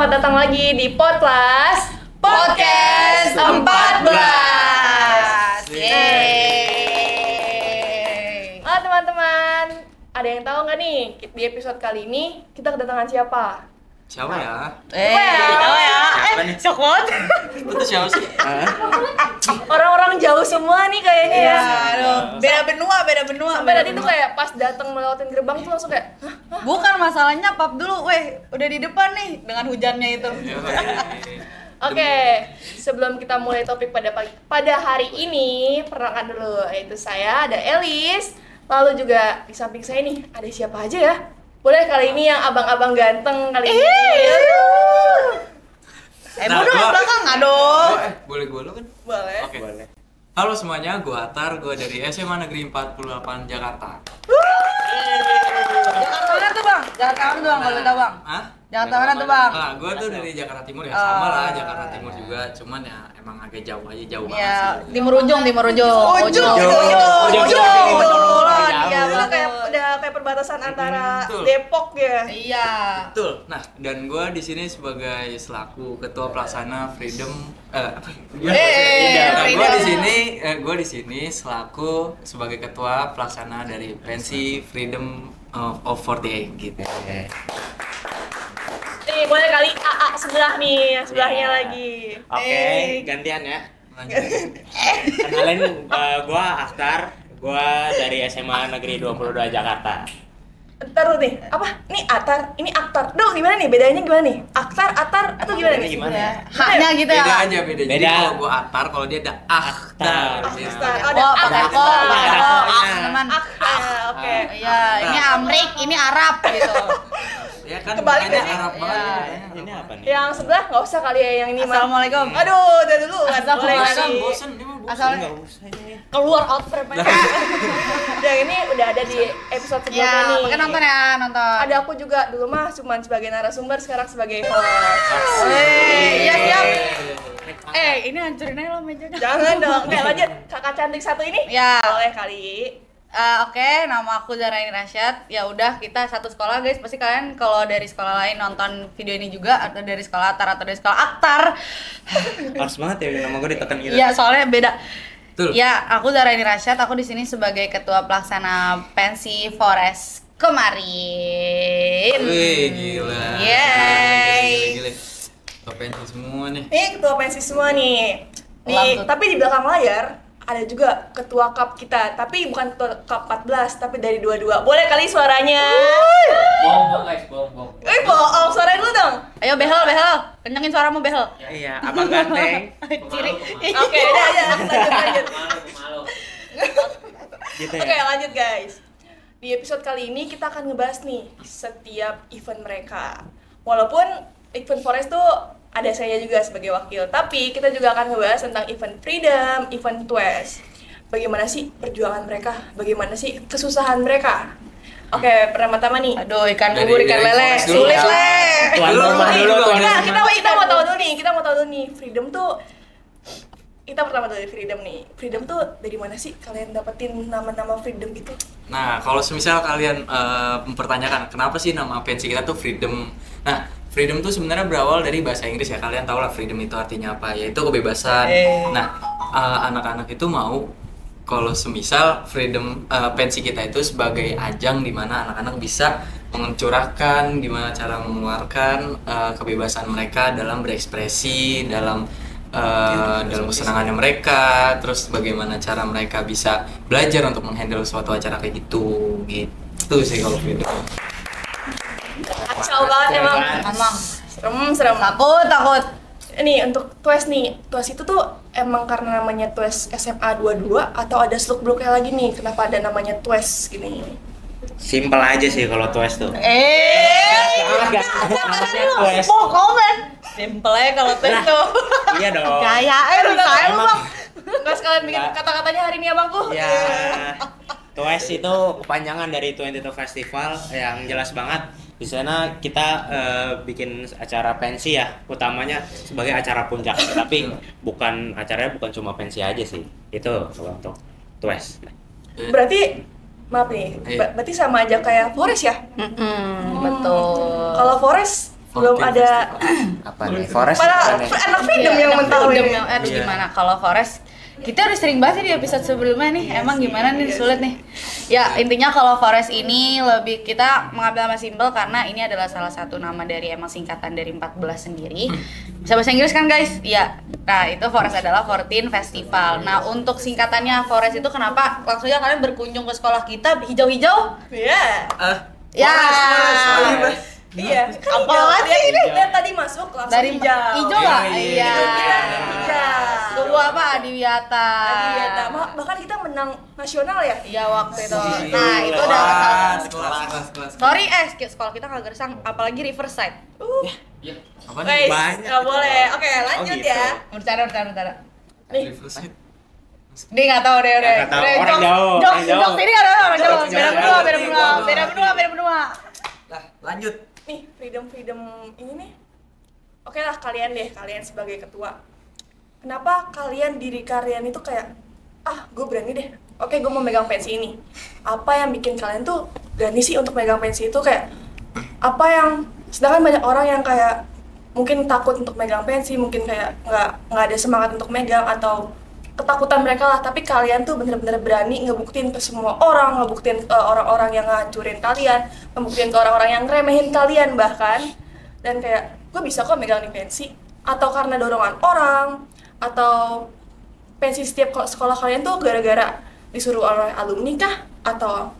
selamat datang lagi di Podcast 14. Yeay. Halo teman-teman, ada yang tahu nggak nih di episode kali ini kita kedatangan siapa? Siapa ya? Shock banget. Itu siapa sih? Orang-orang jauh semua nih kayaknya ya. Beda benua. Sampai tadi tuh kayak pas datang melewatin gerbang tuh langsung kayak, hah? Bukan masalahnya pap dulu, udah di depan nih dengan hujannya itu. Oke, sebelum kita mulai topik pada hari ini, perkenalkan dulu, yaitu saya ada Elis, lalu juga di samping saya nih ada siapa aja ya? Boleh kali ini yang abang-abang ganteng kali ini. Nah, Udah gua- belakang aduh. Boleh gue lo kan? Boleh. Oke. Halo semuanya, gue Atar, gue dari SMA Negeri 48 Jakarta. Jakarta mana tuh bang? Jakarta mana tuh bang? Kalau tahu bang? Hah? Jakarta mana tuh bang? Nah, gue tuh dari Jakarta Timur ya, sama lah Jakarta Timur juga, cuman ya emang agak jauh banget Ya, sih. timur ujung. Ujung. Iya, Udah kayak perbatasan antara Betul. Depok ya. Iya. Betul. Nah, dan gue di sini sebagai selaku ketua pelaksana Freedom. Gue di sini selaku sebagai ketua pelaksana dari pensi Freedom of 48 gitu. Nih, boleh kali AA sebelah nih, yang sebelahnya lagi. Oke, gantian ya. Lanjut. Kenalin, gua Akhtar, gua dari SMA Negeri 22 Jakarta. Ntar dulu nih, apa? Ini Atar, ini Aktar. Duh, gimana nih? Bedanya gimana nih? Aktar, Atar, atau gimana nih? Gimana ya? Haknya gitu ya. Beda aja. Jadi Beda. kalau gue Atar, kalau dia ada Akhtar. Akhtar. Ya. Ada Oh, Ak. pakai Ak. kok. Ada kok-nya. Teman. Oke. Iya, ini Amrik, ini Arab gitu. Ya kan, Kebalik makanya gak sih? Arab banget. Iya. Makanya Ini Arab. apa nih? Yang sebelah nggak usah kali ya, yang ini mah. Assalamualaikum. Aduh, udah dulu kan. Boleh Assalamualaikum. kali. Bosen, dia mah bosen. Asal Enggak usah ini. keluar out frame aja. Yang ini udah ada di episode sebelumnya Ya, nih. makanya nonton ya, nonton. Ada aku juga dulu mah cuman sebagai narasumber, sekarang sebagai host. Iya, siap. Eh, Ini hancurin aja lo mejanya. Jangan dong. Oke, lanjut. Kakak cantik satu ini. Ya. Boleh kali. Oke, nama aku Zaraini Rasyad. Ya udah, kita satu sekolah guys. Pasti kalian kalau dari sekolah lain nonton video ini juga, atau dari sekolah Atar atau dari sekolah Aktar. Harus banget ya nama gua ditekan gitu. Iya, soalnya beda. Betul. Ya, aku Zaraini Rasyad. Aku di sini sebagai ketua pelaksana pensi Forest kemarin. Wih, gila. Yeay. Gila. Pensi semua nih. Ini ketua pensi semua nih. Langsung. Tapi di belakang layar ada juga ketua cup kita, tapi bukan ketua cup 14, tapi dari 22. Boleh kali suaranya? Bohong guys, bohong. Bohong, suaranya dulu dong. Ayo behel. Kencengin suaramu behel. Iya, abang ganteng. Ciri. Oke, udah, lanjut. Gitu Oke, ya. lanjut guys. Di episode kali ini kita akan ngebahas nih setiap event mereka. Walaupun event Forest tuh ada saya juga sebagai wakil, tapi kita juga akan ngebahas tentang event Freedom, event Twist. Bagaimana sih perjuangan mereka? Bagaimana sih kesusahan mereka? Oke, pertama-tama nih. Aduh, ikan Dari- bubur, ikan dari lele. Forest dulu Sulit, ya. Le. Tuan Dulu, rumah dulu, dulu, dulu. tuan Kita, rumah. kita mau tahu dulu nih, Freedom tuh kita pertama dari Freedom nih. Freedom tuh dari mana sih kalian dapetin nama-nama Freedom gitu? Nah, kalau semisal kalian mempertanyakan kenapa sih nama pensi kita tuh Freedom. Nah, Freedom tuh sebenarnya berawal dari bahasa Inggris ya. Kalian tahu lah freedom itu artinya apa, yaitu kebebasan. Nah, anak-anak itu mau kalau semisal freedom pensi kita itu sebagai ajang di mana anak-anak bisa mencurahkan gimana cara mengeluarkan kebebasan mereka dalam berekspresi, dalam kesenangannya mereka, terus bagaimana cara mereka bisa belajar untuk menghandle suatu acara kayak gitu sih kalau freedom. Kacau banget emang. Serem. Takut. Ini untuk Twist nih. Twist itu tuh emang karena namanya Twist SMA 22 atau ada seluk-beluknya lagi nih? Kenapa ada namanya Twist gini? Simpel aja sih kalau Twist tuh. Twist. Mau komen? Simple aja kalau tes tuh. Iya dong. Gaya saya lu bang. Nggak sekalian bikin kata-katanya hari ini abangku? Ya. Twist itu kepanjangan dari 22 Festival yang jelas banget. Di sana kita bikin acara pensi ya, utamanya sebagai acara puncak. Tapi acaranya bukan cuma pensi aja sih. Itu kalau untuk Twist. Berarti maaf nih, Iya. berarti sama aja kayak Forest ya? Betul. Kalau Forest belum ada. Apa nih? Forest Malah apa nih? anak freedom yang anak mentahu freedom ini. yang gimana kalau Forest kita udah sering bahas di episode sebelumnya nih, emang gimana nih sulit nih. Ya intinya kalau Forest ini lebih kita mengambil nama simpel karena ini adalah salah satu nama dari emang singkatan dari 14 sendiri. Bisa bahasa Inggris kan guys? Ya. Nah itu Forest adalah 14 Festival. Nah untuk singkatannya Forest itu kenapa langsung aja kalian berkunjung ke sekolah kita hijau-hijau? Iya. Ya. Iya, kan Apa hijau. lagi Lihat, ini? lihat tadi masuk langsung Dari hijau. hijau lah. Iya. Iya. Kita hijau. Tunggu apa Adiwiyata? Adiwiyata. Bahkan kita menang nasional ya. Iya waktu itu. Nah itu udah kelas. sorry sekolah kita nggak gersang, apalagi Riverside. Apa Guys, nih? Banyak. nggak boleh. Oke, lanjut gitu. ya. Bentar. Nih. Riverside. Dia nggak tahu deh udah. Nggak tahu, orang jauh, Jok orang jauh. ini nggak ada orang jauh. Jok, Beda jauh. benua. Lah, lanjut. Nih, freedom ini nih. Oke lah, kalian sebagai ketua. Kenapa diri kalian itu kayak gue berani deh. Oke, gue mau megang pensi ini. Apa yang bikin kalian tuh berani sih untuk megang pensi itu kayak apa yang sedangkan banyak orang yang kayak mungkin takut untuk megang pensi, mungkin kayak nggak ada semangat untuk megang atau ketakutan mereka lah, tapi kalian tuh bener-bener berani ngebuktiin ke semua orang, ngebuktiin ke orang-orang yang ngancurin kalian, ngebuktiin ke orang-orang yang remehin kalian bahkan, dan kayak gue bisa kok megang di pensi, atau karena dorongan orang, atau pensi setiap sekolah kalian tuh gara-gara disuruh oleh alumni kah, atau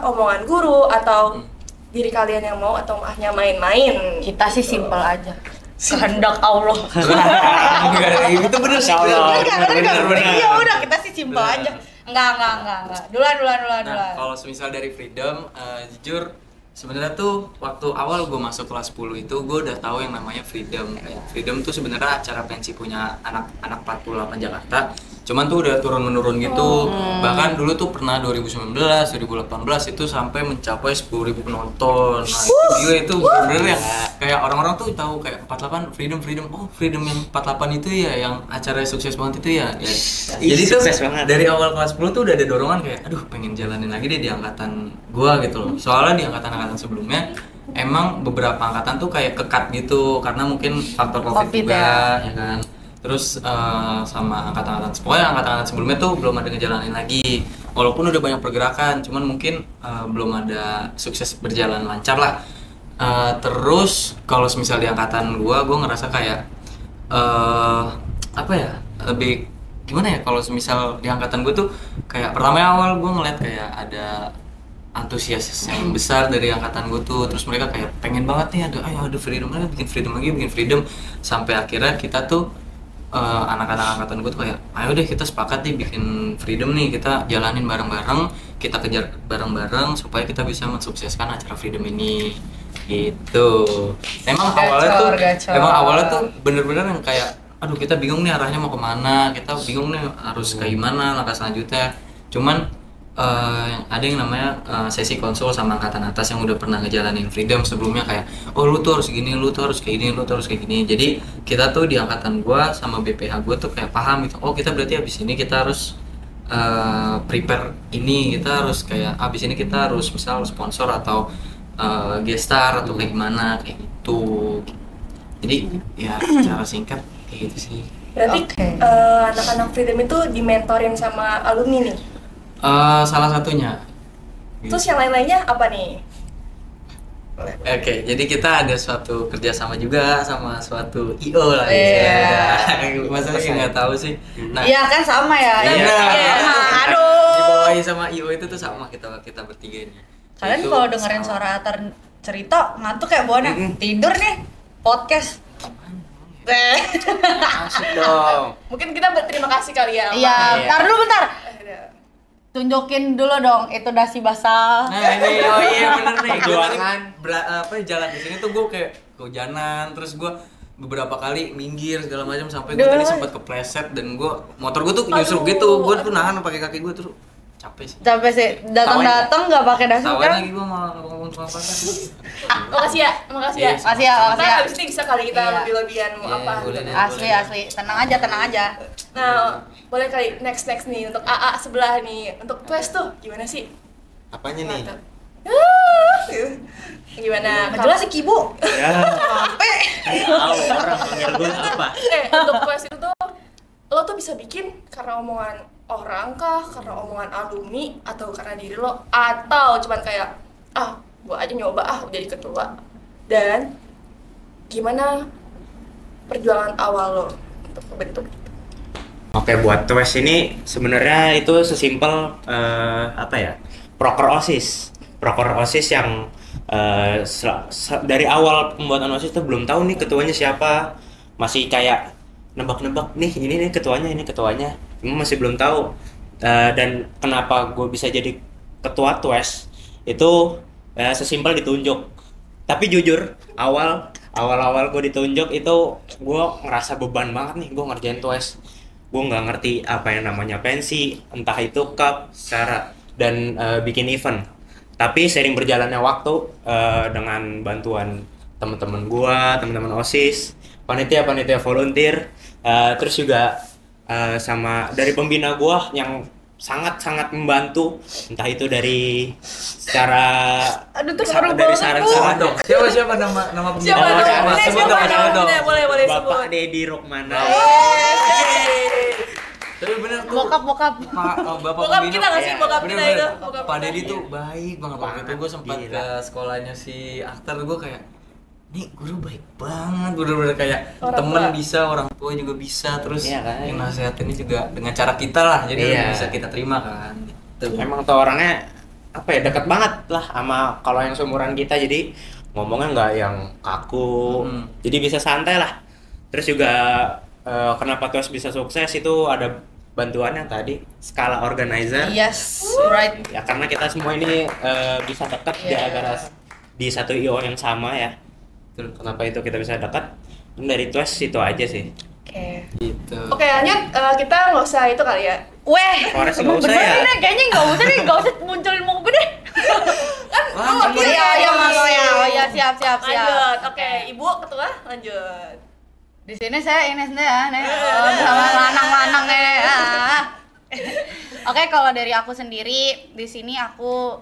omongan guru, atau diri kalian yang mau, atau hanya main-main. Kita sih simpel aja. Kehendak Allah. Enggak, itu bener sih. Bener. Iya udah kita sih simpel aja. Enggak. Duluan. Nah, kalau semisal dari freedom, jujur sebenarnya tuh waktu awal gue masuk kelas 10 itu gue udah tahu yang namanya freedom. Freedom tuh sebenarnya acara pensi punya anak 48 Jakarta. Cuman tuh udah turun-menurun gitu. Bahkan dulu tuh pernah 2019, 2018 itu sampai mencapai 10.000 penonton. Nah, itu gila, itu bener-bener yang kayak orang-orang tuh tahu kayak 48 freedom. Oh, freedom yang 48 itu ya yang acara sukses banget itu ya. Jadi tuh dari awal kelas 10 tuh udah ada dorongan kayak aduh pengen jalanin lagi deh di angkatan gua gitu loh. Soalnya di angkatan-angkatan sebelumnya emang beberapa angkatan tuh kayak kekat gitu karena mungkin faktor COVID juga ya kan. Terus sama angkatan-angkatan sebelumnya tuh belum ada ngejalanin lagi, walaupun udah banyak pergerakan, cuman mungkin belum ada sukses berjalan lancar lah. Terus kalau misal di angkatan gua ngerasa kayak apa ya, lebih gimana ya, kalau misal di angkatan gua tuh kayak pertama awal gua ngeliat kayak ada antusias yang besar dari angkatan gue tuh, terus mereka kayak pengen banget nih ada freedom lagi, bikin freedom sampai akhirnya kita tuh anak-anak angkatan gue tuh kayak ayo deh kita sepakat nih bikin freedom nih, kita jalanin bareng-bareng, kita kejar bareng-bareng supaya kita bisa mensukseskan acara freedom ini gitu. Emang awalnya tuh bener-bener yang kayak aduh kita bingung nih arahnya mau kemana, kita bingung nih harus kayak gimana langkah selanjutnya. Cuman ada yang namanya sesi konsul sama angkatan atas yang udah pernah ngejalanin freedom sebelumnya kayak oh lu tuh harus gini, lu tuh harus kayak gini, lu tuh harus kayak gini. Jadi kita tuh di angkatan gua sama BPH gua tuh kayak paham gitu, oh kita berarti abis ini kita harus prepare ini, kita harus kayak abis ini kita harus misal sponsor atau gestar atau kayak gimana kayak gitu. Jadi ya cara singkat kayak gitu sih. Berarti anak-anak freedom itu dimentorin sama alumni nih? Salah satunya. Terus yang lain-lainnya apa nih? Oke, jadi kita ada suatu kerjasama juga sama suatu IO lah ya. Masa sih nggak tahu sih. Nah, iya kan sama ya. Iya. Aduh. Dibawahi sama IO itu tuh sama kita bertiga ini. Kalian kalau dengerin suara Atar cerita ngantuk kayak buana tidur nih podcast. Asik dong. Mungkin kita berterima kasih kali ya. Iya, bentar. Tunjukin dulu dong itu dasi basah. Nah ini bener nih. Perjuangan. Jalan di sini tuh gue kayak kehujanan, terus gue beberapa kali minggir segala macam sampai gue tadi sempat kepleset dan motor gue tuh nyusruk gitu. Gue tuh nahan pakai kaki gue terus capek sih. Datang nggak pakai dasi kan? kan? Lagi gue mau ngomong apa kan? Makasih ya. Makasih ya. Nah, abis ini bisa kali kita lebih-lebihan mau apa. Asli. Tenang aja. Nah, boleh kali next nih untuk AA sebelah nih. Untuk Twist tuh gimana sih? Apanya nih? Gimana? Nggak jelas sih Kibu. Ya. Sampai. Tahu orang panggil gue apa? Untuk quest itu tuh lo tuh bisa bikin karena omongan orang kah, karena omongan alumni, atau karena diri lo, atau cuman kayak gua aja nyoba jadi ketua. Dan gimana perjuangan awal lo untuk membentuk? Oke, buat Twes ini sebenarnya itu sesimpel proker OSIS yang dari awal pembuatan OSIS itu belum tahu nih ketuanya siapa, masih kayak nebak-nebak nih ini ketuanya, masih belum tahu. Dan kenapa gue bisa jadi ketua Twes itu sesimpel ditunjuk. Tapi jujur awal gue ditunjuk itu gue ngerasa beban banget nih, gue ngerjain Twes. Gue nggak ngerti apa yang namanya pensi, entah itu cup dan bikin event. Tapi sering berjalannya waktu dengan bantuan teman-teman OSIS, panitia volunteer, terus juga sama dari pembina gua yang sangat membantu, entah itu dari secara dari saran-saran dong. Siapa nama pembina? Boleh Bapak sebut. Dedi Rukmana. Tapi bener tuh. Bokap. Bapak Bokap pembina. kita nggak sih, bokap kita Bener-bener. itu, bokap Pak kita. Dedi tuh baik banget. Waktu itu gue sempat Gila. ke sekolahnya si Akhtar, gue kayak nih guru baik banget, bener-bener kayak Orang temen tua. bisa, orang tua juga bisa, terus Iya kan? yang nasihatinnya juga dengan cara kita lah, jadi Iya. bisa kita terima kan. Gitu. Emang tuh orangnya deket banget lah sama kalau yang seumuran kita, jadi ngomongnya nggak yang kaku, jadi bisa santai lah. Terus juga kenapa Twes bisa sukses itu ada bantuannya tadi, skala organizer. Yes, right. Ya karena kita semua ini bisa dekat gara-gara di satu IO yang sama ya. Kenapa itu kita bisa dekat? Dari Twes itu aja sih. Oke. Gitu. Oke, lanjut. Kita nggak usah itu kali ya. Weh, Forest nggak usah ya? bener kayaknya nggak usah munculin mau gue deh. Iya, masuk ya. Oh ya, siap. Lanjut. Oke, Ibu ketua, lanjut. Di sini saya Ines deh ya, sama lanang-lanang Oke, kalau dari aku sendiri di sini aku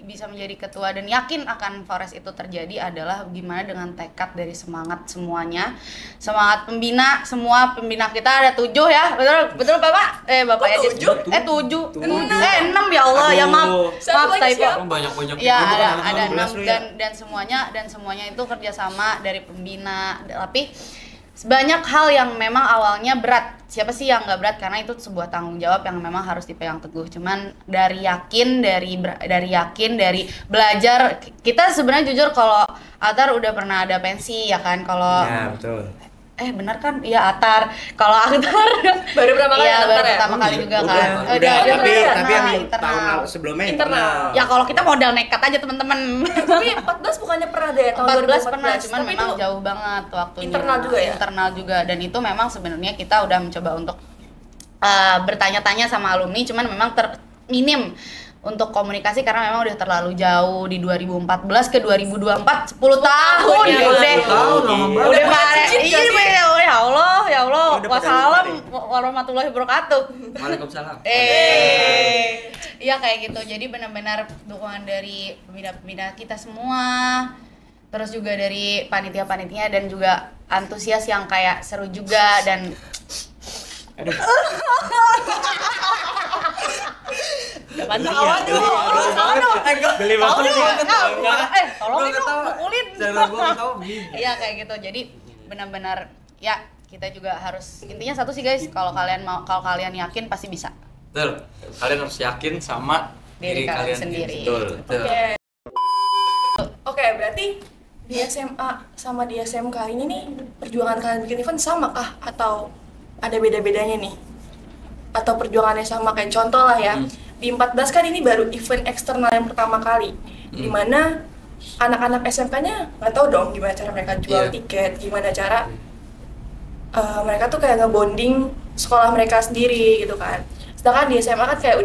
bisa menjadi ketua dan yakin akan Forest itu terjadi adalah gimana dengan tekad dari semangat semuanya, semangat pembina, semua pembina kita ada 7 ya, betul Bapak? Bapak ya 7? 6 ya Allah. Ya maaf typo. Banyak Ya itu kan ada 15 6 dan semuanya itu kerjasama dari pembina, tapi banyak hal yang memang awalnya berat. Siapa sih yang nggak berat, karena itu sebuah tanggung jawab yang memang harus dipegang teguh. Cuman dari yakin dari belajar, kita sebenarnya jujur kalau Atar udah pernah ada pensi ya kan, kalau Ya betul. benar kan? Iya Atar. Kalau Atar Baru berapa kali iya, Atar baru ya? pertama kali juga kan. Udah, tapi yang internal. tahun sebelumnya Internal. Ya kalau kita modal nekat aja teman-teman. Tapi 14 bukannya pernah deh tahun 14 pernah, 2014. cuman Tapi memang itu jauh banget waktunya. internal juga ya? Internal juga, dan itu memang sebenarnya kita udah mencoba untuk bertanya-tanya sama alumni, cuman memang minim untuk komunikasi karena memang udah terlalu jauh di 2014 ke 2024 10 tahun ya, udah lama banget. udah pada Iya sih. ya Allah Udah pada wassalam lupa warahmatullahi wabarakatuh. Waalaikumsalam. Iya kayak gitu. Jadi benar-benar dukungan dari pembina-pembina kita semua, terus juga dari panitia-panitia dan juga antusias yang kayak seru juga dan Geli banget. tolong itu mukulin. Cara gua ketawa begini. Iya kayak gitu. Jadi benar-benar ya kita juga harus, intinya satu sih guys, kalau kalian yakin pasti bisa. Betul. Kalian harus yakin sama Diri kalian sendiri. Betul. Oke, berarti di SMA sama di SMK ini nih perjuangan kalian bikin event sama kah atau ada beda-bedanya nih? Atau perjuangannya sama, kayak contoh lah ya. Di 14 kan ini baru event eksternal yang pertama kali. Dimana anak-anak SMK-nya nggak tahu dong gimana cara mereka jual Iya. tiket, gimana cara mereka tuh kayak ngebonding sekolah mereka sendiri gitu kan. Sedangkan di SMA kan kayak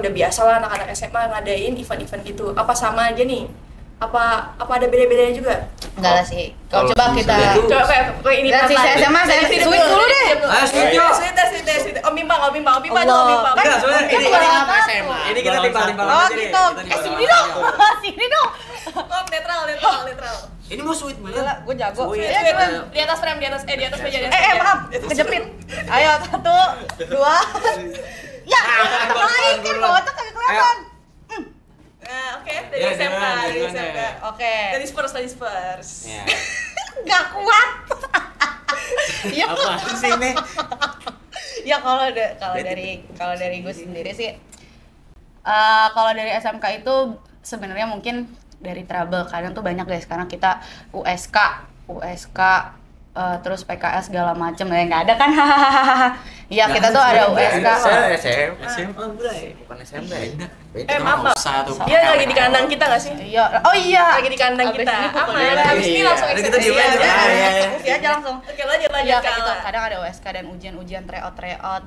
udah biasa lah anak-anak SMA ngadain event-event gitu. Apa sama aja nih? Apa ada beda-bedanya juga? Enggak lah sih. Kalau Kalau coba misalnya kita itu- Coba kayak ini Dan sisa SMA saya sweet dulu deh. Sweet dulu. Om Bima dulu, Om Bima. Enggak, sebenarnya Kan ini bukan sama anak SMA. ini kita timbang-timbang Oh aja deh. gitu. Kita Sini timbang-timbang dong. aja. Sini dong. Oh, netral. Ini mau sweet Gila, banget. gue jago. Sweet. Ya, Wait, coba. di atas frame, di atas meja. Maaf, kejepit. Ayo, 1, 2. Ya, naik kan kocak kagak kelihatan. Nah, oke, dari Ya, SMK, jangan, dari jangan, SMK. ya. Oke. Dari Spurs. Ya. Gak kuat. Ya, Apa sih ini? ya kalau dari gue sendiri sih, kalau dari SMK itu sebenarnya mungkin dari trouble. Kadang tuh banyak guys, sekarang kita USK, terus PKS segala macem, nggak ada kan? Iya, kita tuh ada USK. SMA bray, bukan SMP. Beda. Maaf. Satu. Dia lagi di kandang kita nggak sih? Iya, oh iya. Lagi di kandang Abis kita. ini pukul Aman. dua. Habis ini Iya. langsung Kita eksekusi diem aja. aja. Iya. Eksekusi aja langsung. Oke, lanjut Iya kayak gitu. Kala. Kadang ada USK dan ujian tryout,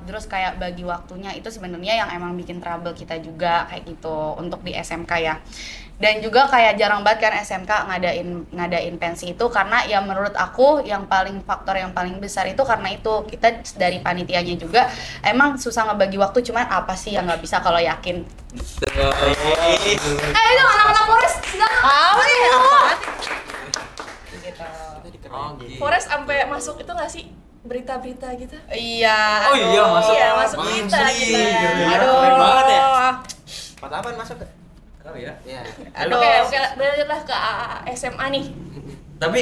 terus kayak bagi waktunya itu sebenarnya yang emang bikin trouble kita juga kayak gitu untuk di SMK ya. Dan juga kayak jarang banget kan SMK ngadain pensi itu, karena ya menurut aku faktor yang paling besar itu karena itu kita dari panitianya juga emang susah ngebagi waktu. Cuman apa sih yang nggak bisa kalau yakin? Itu anak-anak Forest sedang Apa sih? Gitu. Oh, gitu. Forest sampai masuk itu nggak sih berita-berita gitu? Iya. Oh iya, masuk. Iya, masuk Masuk. kita. Aduh. Keren banget ya. 48 masuk. Oh ya. Iya. Aduh. Oke, lanjutlah ke SMA nih. Tapi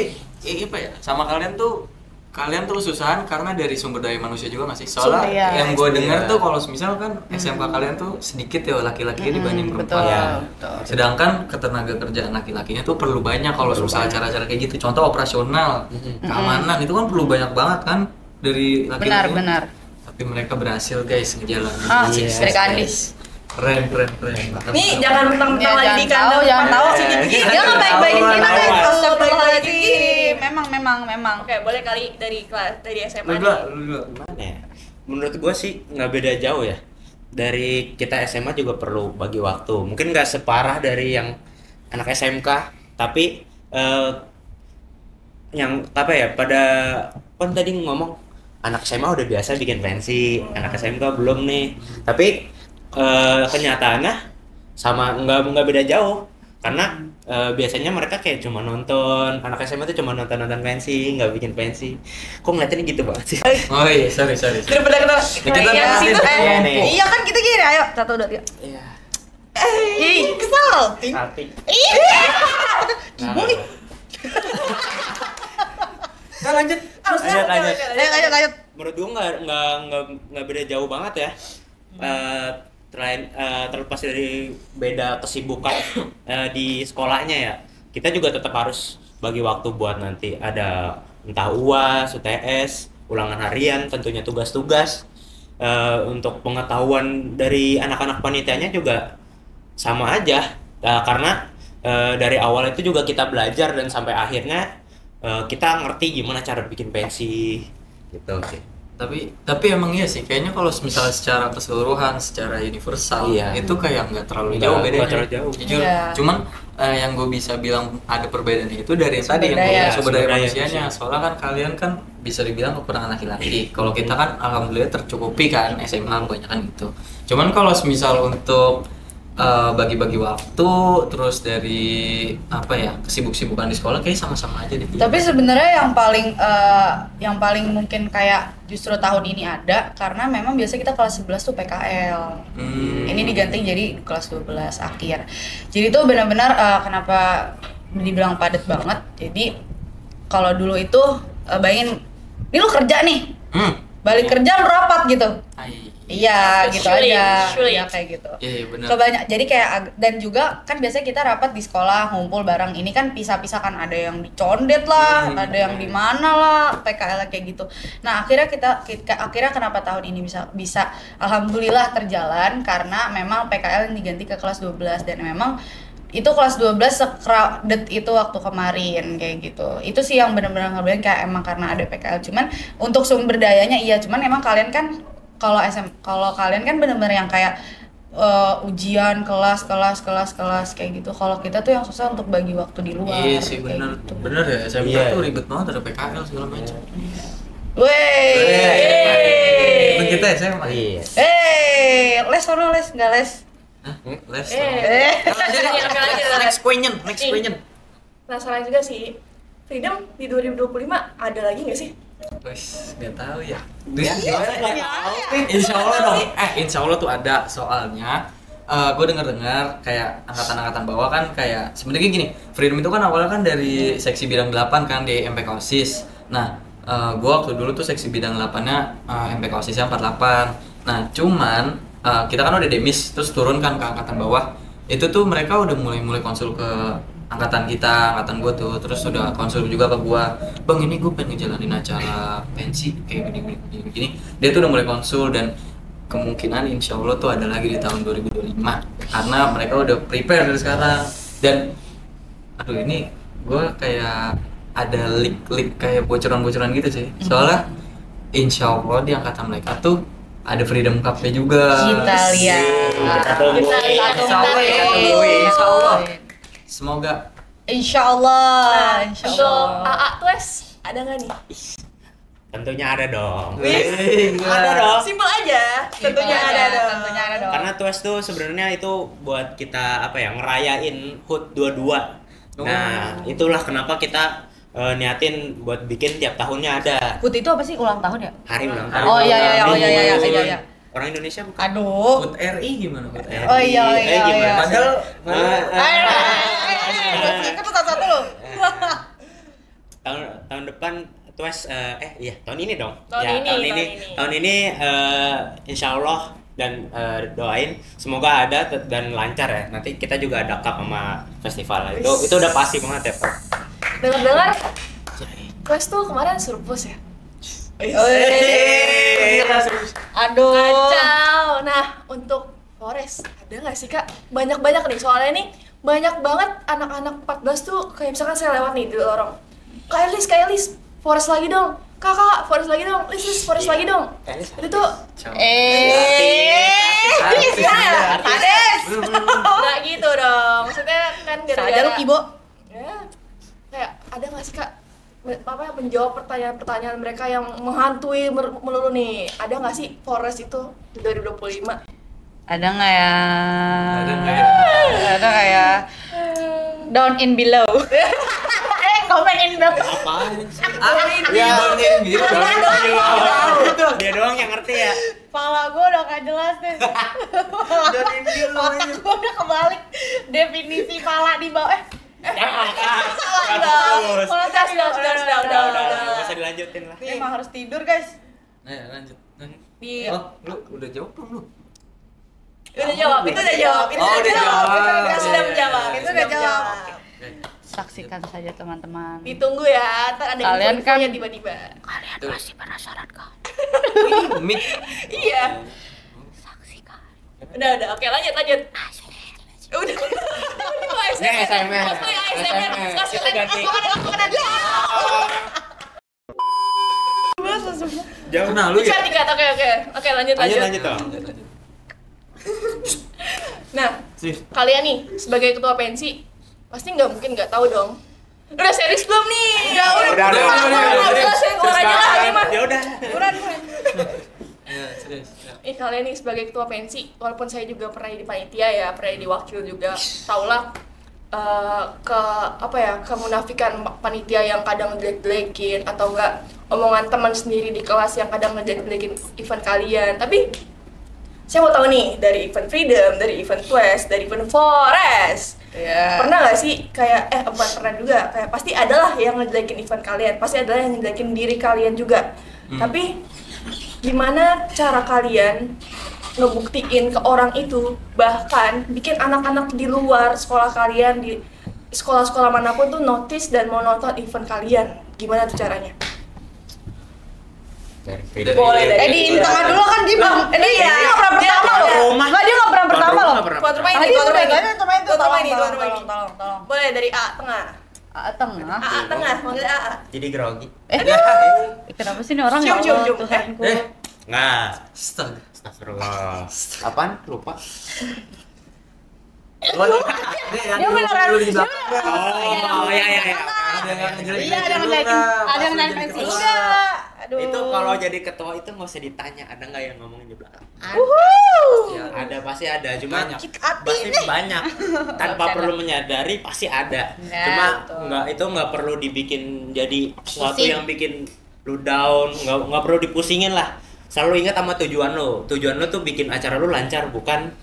apa ya? Sama kalian tuh kesusahan karena dari sumber daya manusia juga nggak sih? Soalnya Iya. yang gue dengar Iya. tuh kalau misal kan SMK kalian tuh sedikit ya laki-laki dibanding Betul. perempuan. Iya. Betul. Sedangkan ketenaga kerjaan laki-lakinya tuh perlu banyak kalau susah acara-acara kayak gitu. Contoh operasional, keamanan itu kan perlu banyak banget kan dari laki-laki. Benar. Tapi mereka berhasil guys ngejalanin. Iya. Dari Kandis. Keren. Nih jangan mentang-mentang Ya, lagi di jangan kandang. jangan tahu. Sini begini. Dia ngebaik-baikin kita Tahu, guys. tahu. Astagfirullahaladzim. Memang. Oke, boleh kali dari SMA Lu nih. dulu. Gimana ya? Menurut gue sih nggak beda jauh ya. Dari kita SMA juga perlu bagi waktu. Mungkin nggak separah dari yang anak SMK, tapi yang apa ya? Pada kan tadi ngomong anak SMA udah biasa bikin pensi, anak SMK belum nih. Tapi kenyataannya sama nggak beda jauh. Karena biasanya mereka kayak cuma nonton, anak SMA tuh cuma nonton pensi, nggak bikin pensi. Kok ngeliatinnya gitu banget sih? Oh iya, sorry. Daripada kita Kita situ Iya, nih. Iya kan kita gini, ayo 1, 2, 3. Iya. Ih, kesal. Salting. Gimana? Nah, lanjut. Lanjut. Lanjut. Menurut gue nggak beda jauh banget ya. Terlepas dari beda kesibukan di sekolahnya ya, kita juga tetap harus bagi waktu buat nanti ada entah UAS, UTS, ulangan harian, tentunya tugas-tugas. Untuk pengetahuan dari anak-anak panitianya juga sama aja, karena dari awal itu juga kita belajar dan sampai akhirnya kita ngerti gimana cara bikin pensi gitu sih. Tapi emang iya sih, kayaknya kalau misalnya secara keseluruhan, secara universal, Iya. itu kayak nggak terlalu Nggak- jauh nggak bedanya. terlalu jauh. Jujur. Iya. Cuman yang gue bisa bilang ada perbedaan itu dari yang Sumber tadi yang daya. sumber daya Sumber daya manusianya. Soalnya kan kalian kan bisa dibilang kekurangan laki-laki. Kalau kita kan alhamdulillah tercukupi kan SMA kebanyakan gitu. Cuman kalau misal untuk bagi-bagi waktu, terus dari apa ya kesibuk-sibukan di sekolah kayak sama-sama aja deh. Tapi sebenarnya yang paling mungkin kayak justru tahun ini ada karena memang biasa kita kelas 11 tuh PKL. Ini diganti jadi kelas 12 akhir. Jadi tuh benar-benar kenapa dibilang padat banget. Jadi kalau dulu itu bayangin, ini lu kerja nih, balik kerja lu rapat gitu. Iya, gitu Sulit, aja. sulit. Iya kayak gitu. Iya benar. Jadi kayak dan juga kan biasanya kita rapat di sekolah ngumpul bareng. Ini kan pisah-pisah kan, ada yang dicondet lah, ada yang di mana lah, PKL kayak gitu. Nah, akhirnya kenapa tahun ini bisa alhamdulillah terjalan karena memang PKL yang diganti ke kelas 12 dan memang itu kelas 12 se-crowded itu waktu kemarin kayak gitu. Itu sih yang benar-benar ngebayang kayak emang karena ada PKL. Cuman untuk sumber dayanya iya, cuman emang kalian kan kalau kalian kan benar-benar yang kayak ujian kelas kayak gitu. Kalau kita tuh yang susah untuk bagi waktu di luar. Iya sih kayak benar. gitu. Benar ya, SMK Iya. tuh ribet banget ada PKL segala macam. Wey. Kita SMA. Iya. Les sono les, enggak les. Let's Next question. Penasaran juga sih, Freedom di 2025 ada lagi nggak sih? Wes, nggak tahu ya. Insya Allah dong. Insya Allah tuh ada, soalnya gue dengar kayak angkatan-angkatan bawah kan kayak sebenarnya gini, Freedom itu kan awalnya kan dari seksi bidang 8 kan di MPK OSIS. Nah, gue waktu dulu tuh seksi bidang 8-nya MPK OSIS-nya 48. Nah, cuman kita kan udah demis terus turun kan ke angkatan bawah. Itu tuh mereka udah mulai konsul ke angkatan gue tuh, terus udah konsul juga ke gue, bang ini gue pengen ngejalanin acara pensi kayak gini. Dia tuh udah mulai konsul dan kemungkinan insya Allah tuh ada lagi di tahun 2025 karena mereka udah prepare dari sekarang. Dan aduh ini gue kayak ada leak kayak bocoran gitu sih, soalnya insya Allah di angkatan mereka tuh ada Freedom Cup-nya juga. Kita lihat. Insya Allah. Semoga. Insya Allah. Untuk AA Tues ada nggak nih? Tentunya ada dong. Ada dong. Simpel aja. Tentunya ada dong. Karena Tues tuh sebenarnya itu buat kita ngerayain HUT 22. Nah, itulah kenapa kita niatin buat bikin tiap tahunnya ada. HUT itu apa sih, ulang tahun ya? Hari ulang tahun. Oh iya. Orang Indonesia bukan. Aduh. HUT RI gimana HUT RI? Oh iya. Padahal Itu satu-satu loh. Tahun depan Tues tahun ini dong. Tahun ini insya Allah dan doain semoga ada dan lancar ya. Nanti kita juga ada cup sama festival. Itu udah pasti banget ya, Pak. Dengar Tues tuh kemarin surplus ya? Aduh. Kacau. Nah, untuk Forest ada nggak sih Kak? Banyak nih, soalnya nih banyak banget anak-anak 14 tuh kayak misalkan saya lewat nih di lorong. Kak Elis, Forest lagi dong. Kakak, Forest lagi dong. Lis, Forest lagi dong. Itu tuh Hades. nggak gitu dong. Maksudnya kan gara-gara Saja lu Kibo. Ya, kayak ada nggak sih Kak menjawab pertanyaan mereka yang menghantui melulu nih? Ada nggak sih Forest itu di 2025? Ada nggak ya? Down in below. Comment in below. Apaan? Dia doang yang ngerti ya. Pala gue udah gak jelas deh. Pala gue udah kebalik. Definisi pala di bawah. Udah. Nggak usah dilanjutin lah. Emang harus tidur guys. Lanjut. Iya. Lu udah jawab belum lu? Itu udah jawab. Itu sudah menjawab. Itu udah jawab. Saksikan saja teman-teman. Ditunggu ya, ntar ada Kalian infonya kan- tiba-tiba. Kalian pasti penasaran kan? Iya. Saksikan. Udah. Oke, lanjut. Udah. Ini mau ASMR. Kita ganti. Jauh nah lu ya. Oke, lanjut. Lanjut dong. Nah, kalian nih sebagai ketua pensi pasti mungkin nggak tahu dong. Udah serius belum nih? Udah. Saya keluar aja lah ini mah. Ya udah. Ya, serius. Kalian nih sebagai ketua pensi, walaupun saya juga pernah di panitia ya, pernah di wakil juga, taulah kemunafikan panitia yang kadang ngejelek-jelekin atau enggak omongan teman sendiri di kelas yang kadang ngejelek-jelekin event kalian. Tapi saya mau tahu nih, dari event Freedom, dari event Tues, dari event Forest, pernah nggak sih kayak bukan pernah juga, kayak pasti adalah yang ngejelekin event kalian, pasti adalah yang ngejelekin diri kalian juga. Tapi gimana cara kalian ngebuktiin ke orang itu, bahkan bikin anak-anak di luar sekolah kalian, di sekolah-sekolah manapun tuh notice dan mau nonton event kalian? Gimana tuh caranya? Boleh dari Di tengah dulu kan dia belum. Dia nggak pernah pertama loh. Nggak, dia nggak pernah pertama loh. Tuan rumah ini. Tolong. Boleh dari A tengah. Tengah. A tengah, manggil A. Jadi grogi. Kenapa sih ini orang Cium. Tuhanku. Nggak. Astaga. Astagfirullah. Apaan? Lupa. Dia beneran. Oh, iya. Ada yang ngejelekin. Iya, ada yang ngejelekin. Ada yang ngejelekin. Enggak. Aduh. Itu kalau jadi ketua itu nggak usah ditanya ada nggak yang ngomongin di belakang. Pasti ada, cuma Banyak. pasti banyak tanpa perlu menyadari pasti ada. Nah, Cuma betul. nggak perlu dibikin jadi sesuatu Pusing. yang bikin lu down, nggak perlu dipusingin lah. Selalu ingat sama tujuan lo tuh bikin acara lu lancar, bukan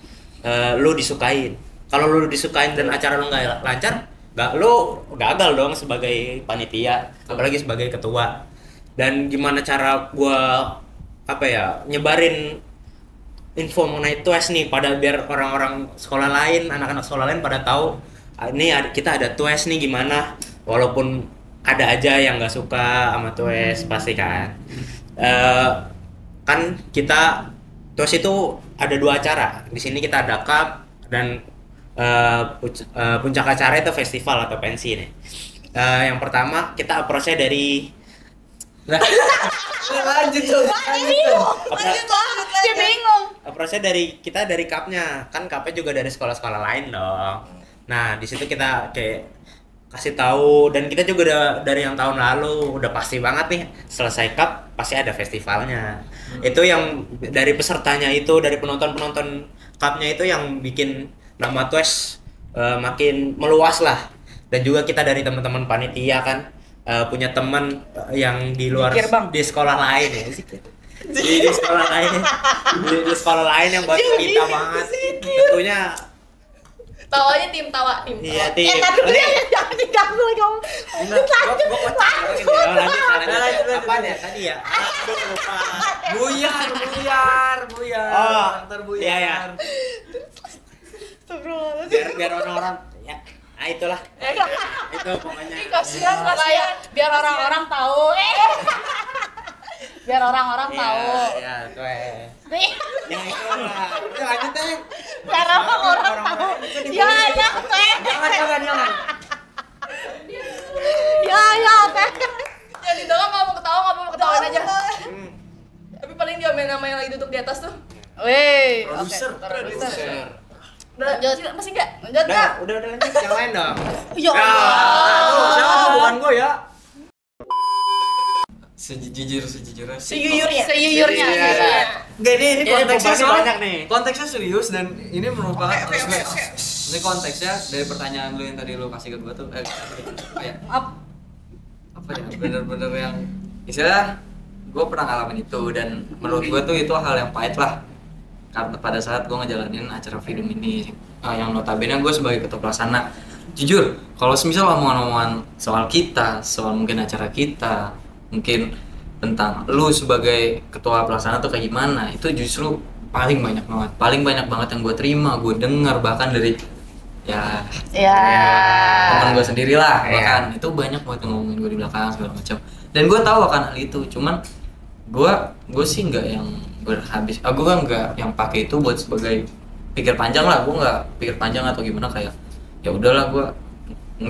lu disukain. Kalau lu disukain dan acara lu nggak lancar, lu gagal dong sebagai panitia, apalagi sebagai ketua. Dan gimana cara gua nyebarin info mengenai TWES nih biar orang-orang sekolah lain, anak-anak sekolah lain pada tahu ini kita ada TWES nih gimana, walaupun ada aja yang nggak suka sama TWES pasti kan. Kan kita TWES itu ada 2 acara. Di sini kita ada cup dan puncak acara itu festival atau pensi nih. Yang pertama kita approach-nya dari Lanjut tuh. Dia bingung. approach-nya kita dari cup-nya. Kan cup-nya juga dari sekolah-sekolah lain dong. Nah, di situ kita kayak kasih tahu, dan kita juga udah dari yang tahun lalu udah pasti banget nih selesai cup pasti ada festivalnya. Itu yang dari pesertanya itu, dari penonton cup-nya itu yang bikin nama TWES makin meluas lah. Dan juga kita dari teman-teman panitia kan punya teman yang di luar Mikir, Bang. di sekolah lain ya. Di sekolah lain di sekolah lain yang bantu kita banget. Tentunya Tawanya tim tawa, tim tawa. iya tim. Tapi dia jangan diganggu lagi kamu. Lanjut. Apaan ya tadi ya? Aduh, lupa. Buyar. Oh, Karakter iya, iya. buyar. Biar orang-orang ya. Nah, itulah. Itu pokoknya. Ih, kasihan. Biar orang-orang tahu. Biar orang-orang tahu. Iya, TWES. Nih, Yang itu lah. Udah lanjut deh. biar orang tahu. Ya, teh. Jangan. Ya, teh. Jadi doang nggak mau ketawain aja. Hmm. Tapi paling dia main nama yang lagi duduk di atas tuh. Weh, Produser. oke, produser. Udah, masih nggak? Lanjut, Kak. Udah lanjut yang lain dong. Ya Ah, Allah. Siapa bukan gue ya? Sejujurnya sih. Seyuyurnya. Iya. Enggak, ini konteksnya bebannya soal banyak nih. konteksnya serius dan ini merupakan Oke. ini konteksnya dari pertanyaan lu yang tadi lu kasih ke gua tuh kayak apa ya, bener-bener yang istilah gua pernah ngalamin itu, dan menurut gua tuh itu hal yang pahit lah karena pada saat gua ngejalanin acara Freedom ini yang notabene gua sebagai ketua pelaksana. Jujur, kalau semisal omongan-omongan soal kita, soal mungkin acara kita, mungkin tentang lu sebagai ketua pelaksana tuh kayak gimana, itu justru paling banyak banget yang gue terima, gue dengar bahkan dari ya teman gue sendiri lah, Iya. bahkan itu banyak banget yang ngomongin gue di belakang segala macam, dan gue tahu akan hal itu. Cuman gue sih nggak yang berhabis, gue nggak yang pakai itu buat sebagai pikir panjang lah, gue nggak pikir panjang atau gimana, kayak ya udahlah gue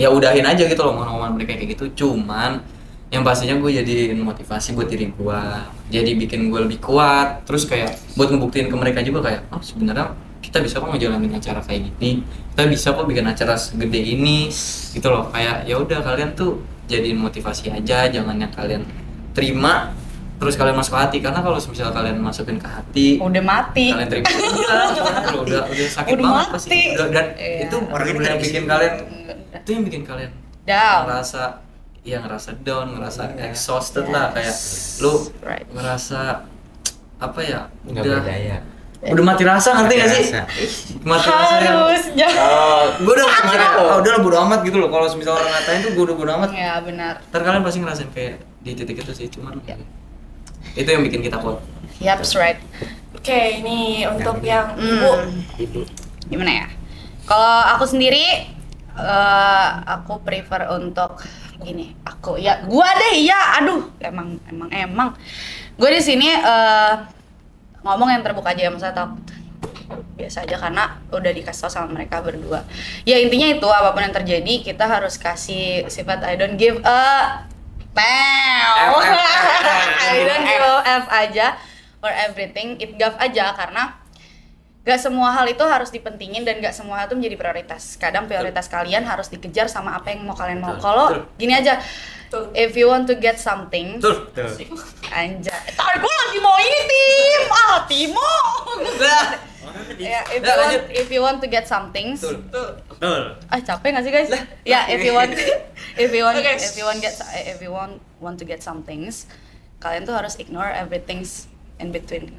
ya udahin aja gitu loh omongan mereka kayak gitu. Cuman yang pastinya gue jadiin motivasi buat diri gue, jadi bikin gue lebih kuat, terus kayak buat ngebuktiin ke mereka juga kayak oh sebenarnya kita bisa kok ngejalanin acara kayak gini, kita bisa kok bikin acara segede ini gitu loh. Kayak ya udah, kalian tuh jadiin motivasi aja, jangan yang kalian terima terus kalian masuk hati, karena kalau misalnya kalian masukin ke hati Udah mati. kalian terima udah sakit Udah banget mati. pasti. Dan Iya. itu benar-benar yang bikin kalian Down. ngerasa down, ngerasa exhausted lah, kayak lu Right. ngerasa apa ya, Nggak udah berdaya. udah mati rasa, ngerti Mati gak sih? rasa. Mati rasa yang Harusnya. gue udah udah lah bodo amat gitu loh. Kalau misalnya orang ngatain tuh gue udah bodo amat. Ya benar. Ntar kalian pasti ngerasain kayak di titik itu sih, cuman Ya. itu yang bikin kita kuat. Yaps, right. Oke, ini untuk yang Ibu. Gimana ya? Kalau aku sendiri, aku prefer untuk gini. Gua deh ya. Aduh, emang. Gue di sini ngomong yang terbuka aja, maksudnya takut biasa aja karena udah dikasih tau sama mereka berdua. Ya intinya itu, apapun yang terjadi kita harus kasih sifat I don't give a I don't give a F aja for everything, it gave aja, karena Gak semua hal itu harus dipentingin dan gak semua hal itu menjadi prioritas. Kadang prioritas kalian harus dikejar sama apa yang mau kalian mau. Kalau gini aja, if you want to get something, anjay, tar gue lagi mau ini Timo. Ya, if you want to get something, capek nggak sih guys? Ya, if you want to get something, kalian tuh harus ignore everything in between.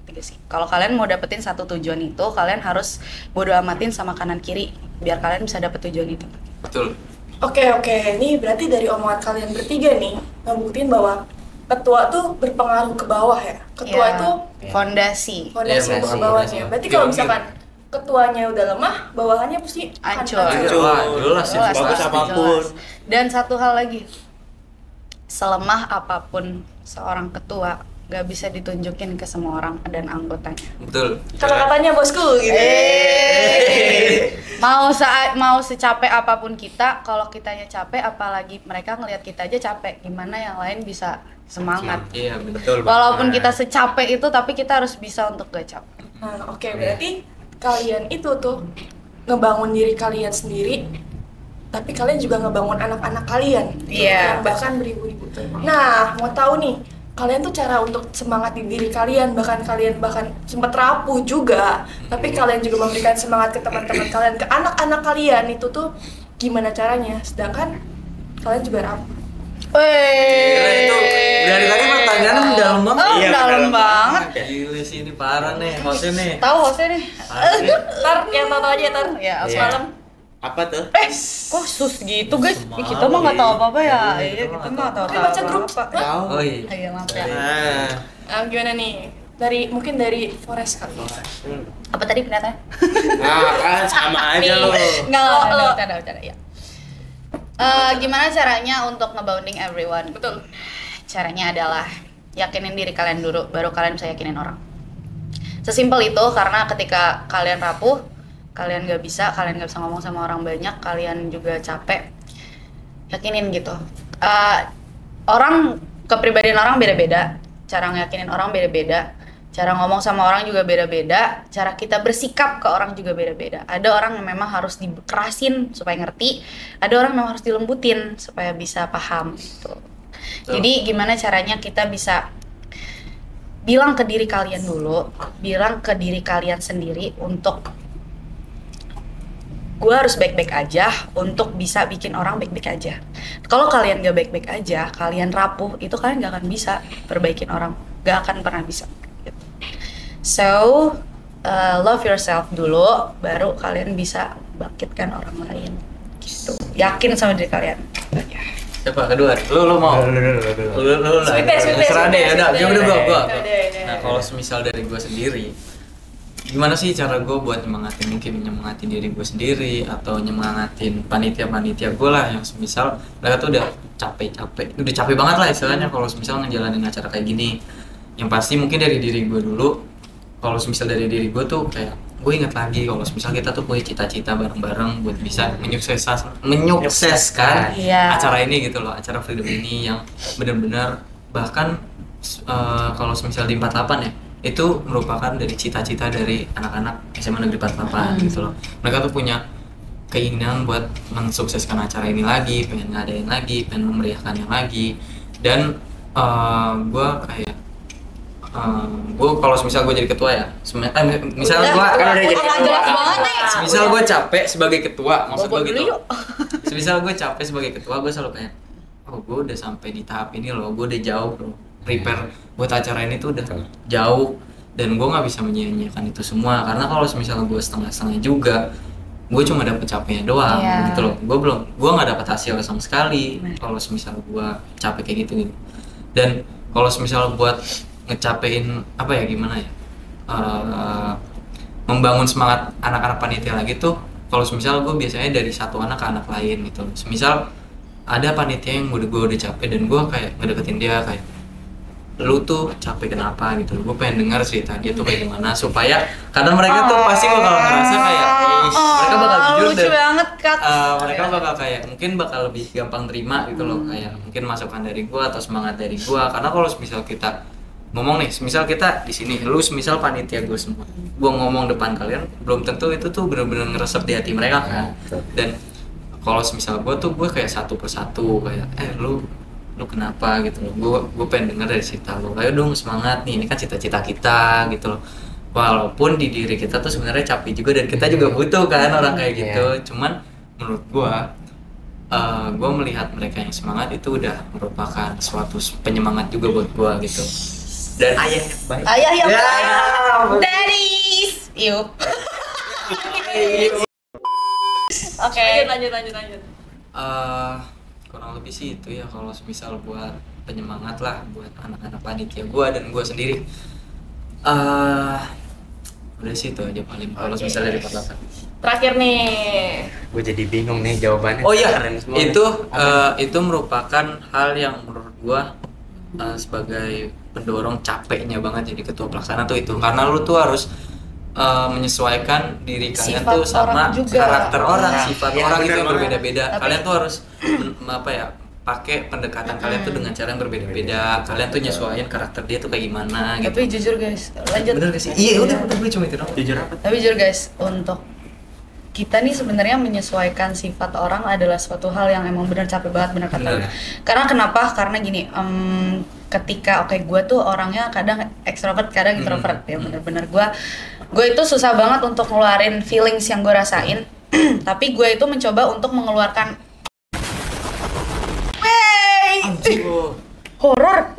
Kalau kalian mau dapetin satu tujuan itu, kalian harus bodo amatin sama kanan kiri biar kalian bisa dapet tujuan itu. Betul. Oke, ini berarti dari omongan kalian bertiga nih ngebuktiin bahwa ketua tuh berpengaruh ke bawah ya. Ketua itu fondasi ke bawahnya. Berarti kalau misalkan ketuanya udah lemah, bawahannya pasti hancur. Jelas ya. Bagus apapun. Dan satu hal lagi, selemah apapun seorang ketua gak bisa ditunjukin ke semua orang dan anggotanya. Betul. Kata-katanya bosku gitu. Mau secapek apapun kita, kalau kitanya capek, apalagi mereka ngelihat kita aja capek, gimana yang lain bisa semangat? Iya, betul. Walaupun kita secapek itu, tapi kita harus bisa untuk gak capek. Nah, berarti kalian itu tuh ngebangun diri kalian sendiri, tapi kalian juga ngebangun anak-anak kalian. Iya. Bahkan beribu-ribu. Nah, mau tahu nih, kalian tuh cara untuk semangat di diri kalian, bahkan sempat rapuh juga, tapi kalian juga memberikan semangat ke teman-teman kalian, ke anak-anak kalian itu tuh gimana caranya? Sedangkan kalian juga rapuh. Gila itu dari tadi pertanyaannya mendalam banget. Dalam banget. Gila sih ini parah nih hostnya nih. Tahu hostnya nih? Ntar yang tahu aja ntar. Ya, semalam. Apa tuh? Kok sus gitu guys? Kita mah nggak tahu apa-apa ya. Iya, kita mah nggak tahu. Tapi baca grup. Oh iya. Iya, maaf ya. Gimana nih? Mungkin dari Forest kali. Apa tadi pendapatnya? Nah, kan sama aja lo. Nggak, bercanda ya. Gimana caranya untuk nge-bonding everyone? Betul. Caranya adalah yakinin diri kalian dulu, baru kalian bisa yakinin orang. Sesimpel itu, karena ketika kalian rapuh, kalian nggak bisa ngomong sama orang banyak, kalian juga capek, yakinin gitu. Kepribadian orang beda-beda, cara ngeyakinin orang beda-beda, cara ngomong sama orang juga beda-beda, cara kita bersikap ke orang juga beda-beda. Ada orang yang memang harus dikerasin supaya ngerti, ada orang yang memang harus dilembutin supaya bisa paham gitu. Jadi gimana caranya kita bisa bilang ke diri kalian dulu, bilang ke diri kalian sendiri untuk gue harus baik-baik aja untuk bisa bikin orang baik-baik aja. Kalau kalian gak baik-baik aja, kalian rapuh, itu kalian gak akan bisa perbaikin orang, gak akan pernah bisa. So, love yourself dulu, baru kalian bisa bangkitkan orang lain. Gitu. Yakin sama diri kalian. Siapa kedua? Lu mau? Lu lah. Serah deh, udah gua. Nah, kalau semisal dari gua sendiri, gimana sih cara gue buat nyemangatin diri gue sendiri atau nyemangatin panitia gue lah yang semisal mereka tuh udah capek banget lah istilahnya kalau semisal ngejalanin acara kayak gini. Yang pasti mungkin dari diri gue dulu, kalau semisal dari diri gue tuh kayak gue inget lagi kalau semisal kita tuh punya cita-cita bareng-bareng buat bisa menyukseskan acara ini gitu loh, acara Freedom ini yang benar-benar bahkan kalau semisal di 48 ya, itu merupakan dari cita-cita dari anak-anak SMA Negeri 48 gitu loh. Mereka tuh punya keinginan buat mensukseskan acara ini lagi, pengen ngadain lagi, pengen memeriahkannya lagi. Dan gue kayak gue kalau misal gue jadi ketua ya, misal gue misal gue capek sebagai ketua, maksud gue gitu. Misal gue capek sebagai ketua, gue selalu kayak, oh gue udah sampai di tahap ini loh, gue udah jauh bro. Prepare buat acara ini tuh udah jauh dan gue nggak bisa menyia-nyiakan itu semua karena kalau misalnya gue setengah-setengah juga gue cuma dapet capeknya doang gitu loh, gue nggak dapet hasil sama sekali kalau misalnya gue capek kayak gitu. Dan kalau misalnya buat ngecapein apa ya gimana ya, membangun semangat anak-anak panitia lagi tuh kalau misalnya gue biasanya dari satu anak ke anak lain gitu. Misal ada panitia yang gue udah capek dan gue kayak ngedeketin dia kayak, lu tuh capek kenapa gitu, gue pengen dengar cerita dia tuh kayak gimana supaya kadang mereka tuh pasti bakal ngerasa kayak mereka bakal jujur lucu banget, Kak. Mereka bakal kayak mungkin bakal lebih gampang terima gitu loh, kayak mungkin masukan dari gue atau semangat dari gue. Karena kalau misal kita ngomong nih, misal kita di sini, lu misal panitia gue semua, gue ngomong depan kalian, belum tentu itu tuh bener-bener ngeresep di hati mereka kan. Dan kalau misal gue tuh gue kayak satu persatu kayak, lu kenapa gitu loh, gue pengen denger dari cerita lu, ayo dong semangat nih, ini kan cita-cita kita gitu loh. Walaupun di diri kita tuh sebenarnya capek juga dan kita juga butuh kan orang kayak gitu. Cuman menurut gue melihat mereka yang semangat itu udah merupakan suatu penyemangat juga buat gue gitu. Dan ayah yang baik. Ayah yang baik. Daddies. Yuk. Oke. Lanjut. Kurang lebih sih itu ya, kalau misal buat penyemangat lah buat anak-anak panitia gue dan gue sendiri. Udah sih itu aja paling kalau misalnya dari 48. Terakhir nih. Gue jadi bingung nih jawabannya. Oh iya, Keren semua. itu merupakan hal yang menurut gue sebagai pendorong capeknya banget jadi ketua pelaksana tuh itu, karena lu tuh harus menyesuaikan diri kalian Sifat tuh sama orang juga. karakter orang, sifat Iya, orang bener itu yang banget. berbeda-beda. Tapi- Kalian tuh harus pakai pendekatan kalian tuh dengan cara yang berbeda-beda. Kalian tuh nyesuaiin karakter dia tuh kayak gimana gitu. Tapi jujur guys, lanjut. Bener gak sih? Iya, udah gue cuma itu doang. Jujur apa? Tapi jujur guys, untuk kita nih sebenarnya menyesuaikan sifat orang adalah suatu hal yang emang benar capek banget, benar kata lu. Bener. Karena kenapa? Karena gini, ketika gue tuh orangnya kadang ekstrovert, kadang introvert ya, bener-bener gue itu susah banget untuk ngeluarin feelings yang gue rasain. Tapi gue itu mencoba untuk mengeluarkan horor.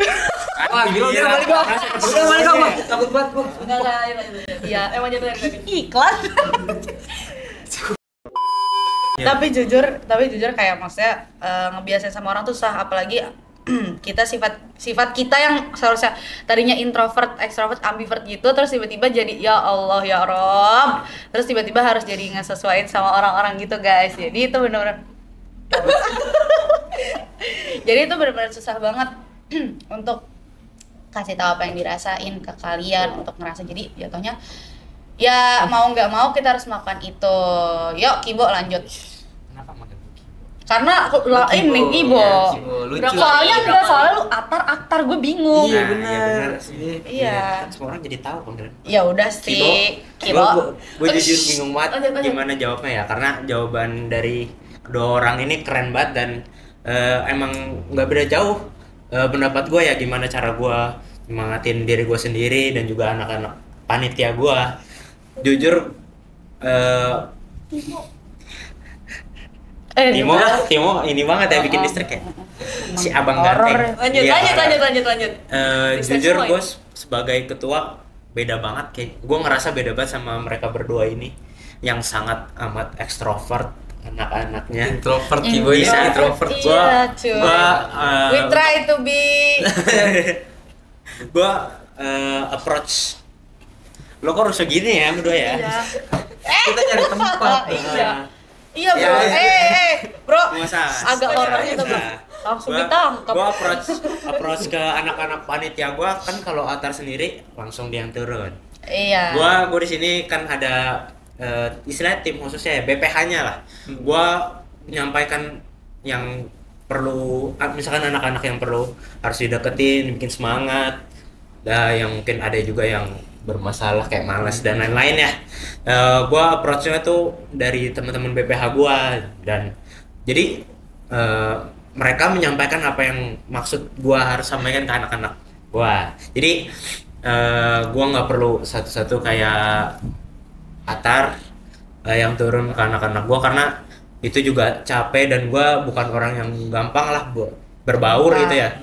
Wah, gila dia balik gua. Udah balik gua. Takut banget gua. Enggak, Iya, emang jadi dari tadi. iklan. Tapi jujur kayak maksudnya ngebiasain sama orang tuh susah, apalagi kita sifat kita yang seharusnya tadinya introvert, extrovert, ambivert gitu, terus tiba-tiba jadi ya Allah ya Rob, terus tiba-tiba harus jadi ngesesuaiin sama orang-orang gitu guys. Jadi itu benar-benar jadi itu benar-benar susah banget untuk kasih tahu apa yang dirasain ke kalian, untuk ngerasa. Jadi jatuhnya ya mau nggak mau kita harus melakukan itu. Yuk Kibo lanjut. Kenapa makan cookie? Karena ini Kibo. Ya, Kibo, lucu. Soalnya enggak, soalnya lu aktar gue bingung. Iya, Nah, bener. sih. Iya. Kan semua orang jadi tahu kan. Dan Ya udah sih, Kibo. Gue jujur bingung banget Lanjut. gimana jawabnya ya, karena jawaban dari kedua orang ini keren banget dan emang nggak beda jauh pendapat gue ya, gimana cara gue nyemangatin diri gue sendiri dan juga anak-anak panitia gue. Jujur Timo ini banget ya bikin listrik ya, si abang ganteng. Lanjut. Jujur Semua gue sebagai ketua beda banget, kayak gue ngerasa beda banget sama mereka berdua ini yang sangat amat ekstrovert anak-anaknya. Introvert Iya. Kibo ya, introvert. Iya, cuy. We try to be. Gue approach lo kok harus segini ya berdua ya. Iya. Kita nyari tempat. Iya. Iya bro, Ya. bro, Masa agak horor gitu bro. Langsung ditangkap. Gue approach ke anak-anak panitia gue, kan kalau Atar sendiri langsung dia yang turun. Iya. Gue di sini kan ada istilah tim khususnya ya, BPH-nya lah. Gua menyampaikan yang perlu, misalkan anak-anak yang perlu harus dideketin, bikin semangat. Yang mungkin ada juga yang bermasalah kayak malas dan lain-lain ya. Gua approach-nya tuh dari teman-teman BPH gua, dan jadi mereka menyampaikan apa yang maksud gua harus sampaikan ke anak-anak gua. Jadi gua nggak perlu satu-satu kayak Atar yang turun ke anak-anak gue, karena itu juga capek dan gue bukan orang yang gampang lah buat berbaur gitu ya,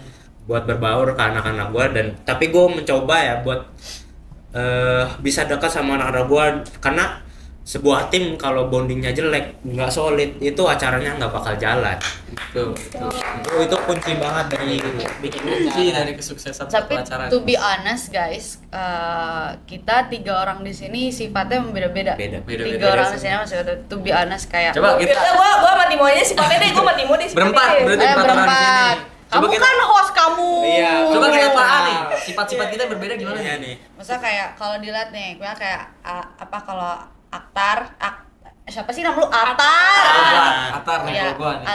buat berbaur ke anak-anak gue. Dan tapi gue mencoba ya buat bisa dekat sama anak-anak gue, karena sebuah tim kalau bondingnya jelek, nggak solid, itu acaranya nggak bakal jalan. Itu kunci banget dari bikin Kunci dari kesuksesan Tapi suatu acara. to be honest guys, kita 3 orang di sini sifatnya beda-beda. Beda. 3 orang di sini masih beda. To be honest kayak. Coba kita Gua sama Timo aja sifatnya deh, gua sama Timo deh. berempat, berarti empat orang di berempat. sini. Kamu Coba kita- kan host kamu. Iya. Coba kita Iya. apaan nih? Sifat-sifat kita berbeda gimana Iya nih? nih. Maksudnya kayak kalau dilihat nih, gue kayak apa kalau siapa sih nama lu? Atar. Atar nih Iya, kalau gua nih.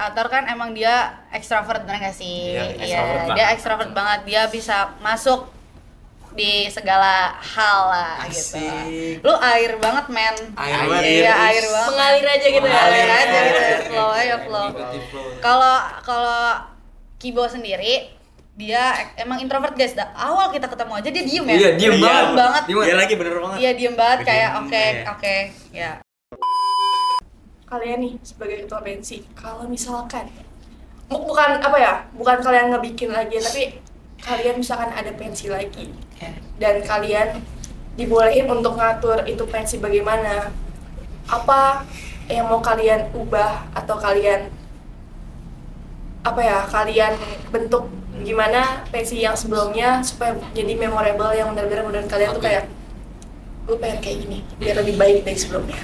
Atar kan emang dia ekstrovert, bener gak sih? Iya, ekstrovert Iya, banget. dia ekstrovert banget. Dia bisa masuk di segala hal lah gitu. Asik. Lu air banget men. Air Iya, banget. air banget. Mengalir aja gitu ya. Mengalir Mengalir aja gitu. aja. Flow aja flow. Ikuti flow. Kalau Kibo sendiri dia emang introvert guys. Awal kita ketemu aja dia diem ya. Iya, diem banget. Dia lagi bener banget. Iya diem banget kayak Diem, oke ya. Kalian nih sebagai ketua pensi, kalau misalkan bukan apa ya, bukan kalian ngebikin lagi, tapi kalian misalkan ada pensi lagi dan kalian dibolehin untuk ngatur itu pensi bagaimana, apa yang mau kalian ubah atau kalian apa ya, kalian bentuk gimana pensi yang sebelumnya supaya jadi memorable, yang benar-benar menurut kalian tuh kayak gue pengen kayak gini biar lebih baik dari sebelumnya.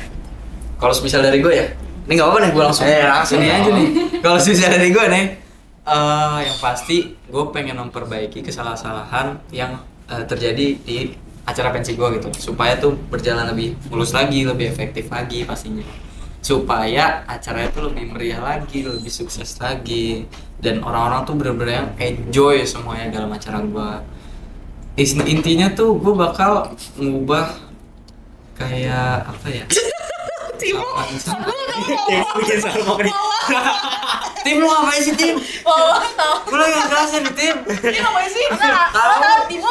Kalau misal dari gue ya, ini nggak apa-apa nih, gue langsung ini aja nih. Kalau misal dari gue nih, yang pasti gue pengen memperbaiki kesalahan-kesalahan yang terjadi di acara pensi gue gitu, supaya tuh berjalan lebih mulus lagi, lebih efektif lagi pastinya, supaya acaranya tuh lebih meriah lagi, lebih sukses lagi, dan orang-orang tuh bener-bener yang enjoy semuanya dalam acara gue. Intinya tuh gue bakal ngubah kayak apa ya? Tim bikin salmok nih. Tim lu ngapain sih tim? Gue lagi ngejelasin nih tim. Ini ngapain sih? Tahu Timo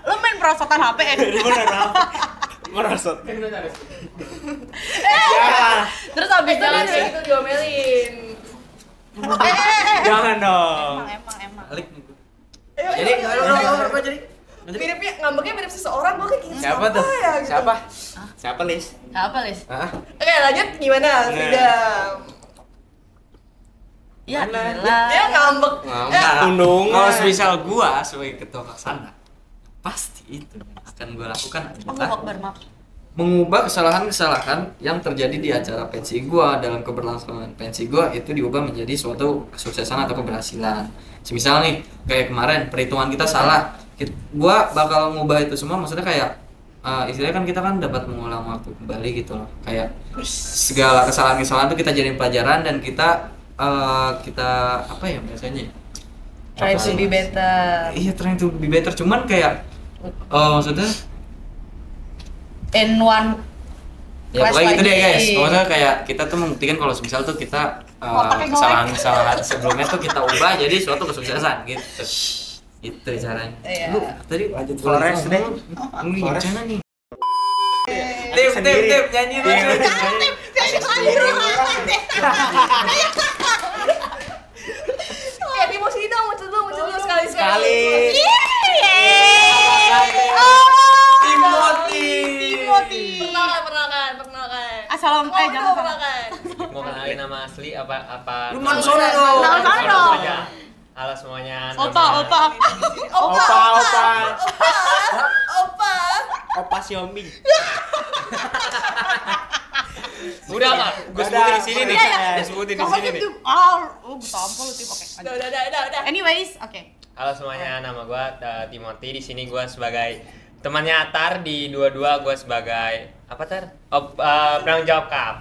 lu main perosotan HP ya? Bener apa? Merosot. Terus abis Jangan jalan kayak gitu diomelin. Jangan dong. Emang Balik nih. Jadi apa jadi? miripnya, ngambeknya mirip seseorang, gue kayak gini Siapa tuh? ya, gitu. Siapa? Siapa, Lis? apa Lis? Hah? Oke lanjut, gimana? Freedom. Ya Mana? iyalah. Dia ngambek. Tundung. Kalau misal gua sebagai ketua pelaksana, pasti itu yang akan gua lakukan Allahu adalah Akbar, maaf. mengubah kesalahan-kesalahan yang terjadi di acara pensi gua, dalam keberlangsungan pensi gua itu diubah menjadi suatu kesuksesan atau keberhasilan. Semisal nih, kayak kemarin perhitungan kita salah, gua bakal ngubah itu semua, maksudnya kayak istilahnya kan kita kan dapat mengulang waktu kembali gitu loh, kayak segala kesalahan-kesalahan itu kita jadiin pelajaran dan kita apa ya biasanya Try to be better. iya, trying to be better, cuman kayak maksudnya In one ya class pokoknya gitu deh lagi. guys, maksudnya kayak kita tuh membuktikan kalau misal tuh kita Otaknya kesalahan-kesalahan sebelumnya tuh kita ubah jadi suatu kesuksesan gitu. Itu caranya. Iya. Lu tadi lanjut Flores deh. Ini Flores. gimana nih? Tim nyanyi lu. Kayak Timo sini dong, muncul dulu sekali. Timothy. Perkenalkan. Assalamualaikum. Jangan Jangan perkenalkan. Mau kenalin nama asli apa Lu mana dong? Nama dong. Halo semuanya. Opa. Opa. Opa Xiaomi. Udah Pak, gue sebutin di sini nih. Gue sebutin di sini nih. Buta ampun lu Tim. Oke. lanjut. Udah. Anyways, oke. Halo semuanya, nama gue Timothy. Di sini gue sebagai temannya Atar, di dua-dua gue sebagai apa Tar? Penanggung jawab cup.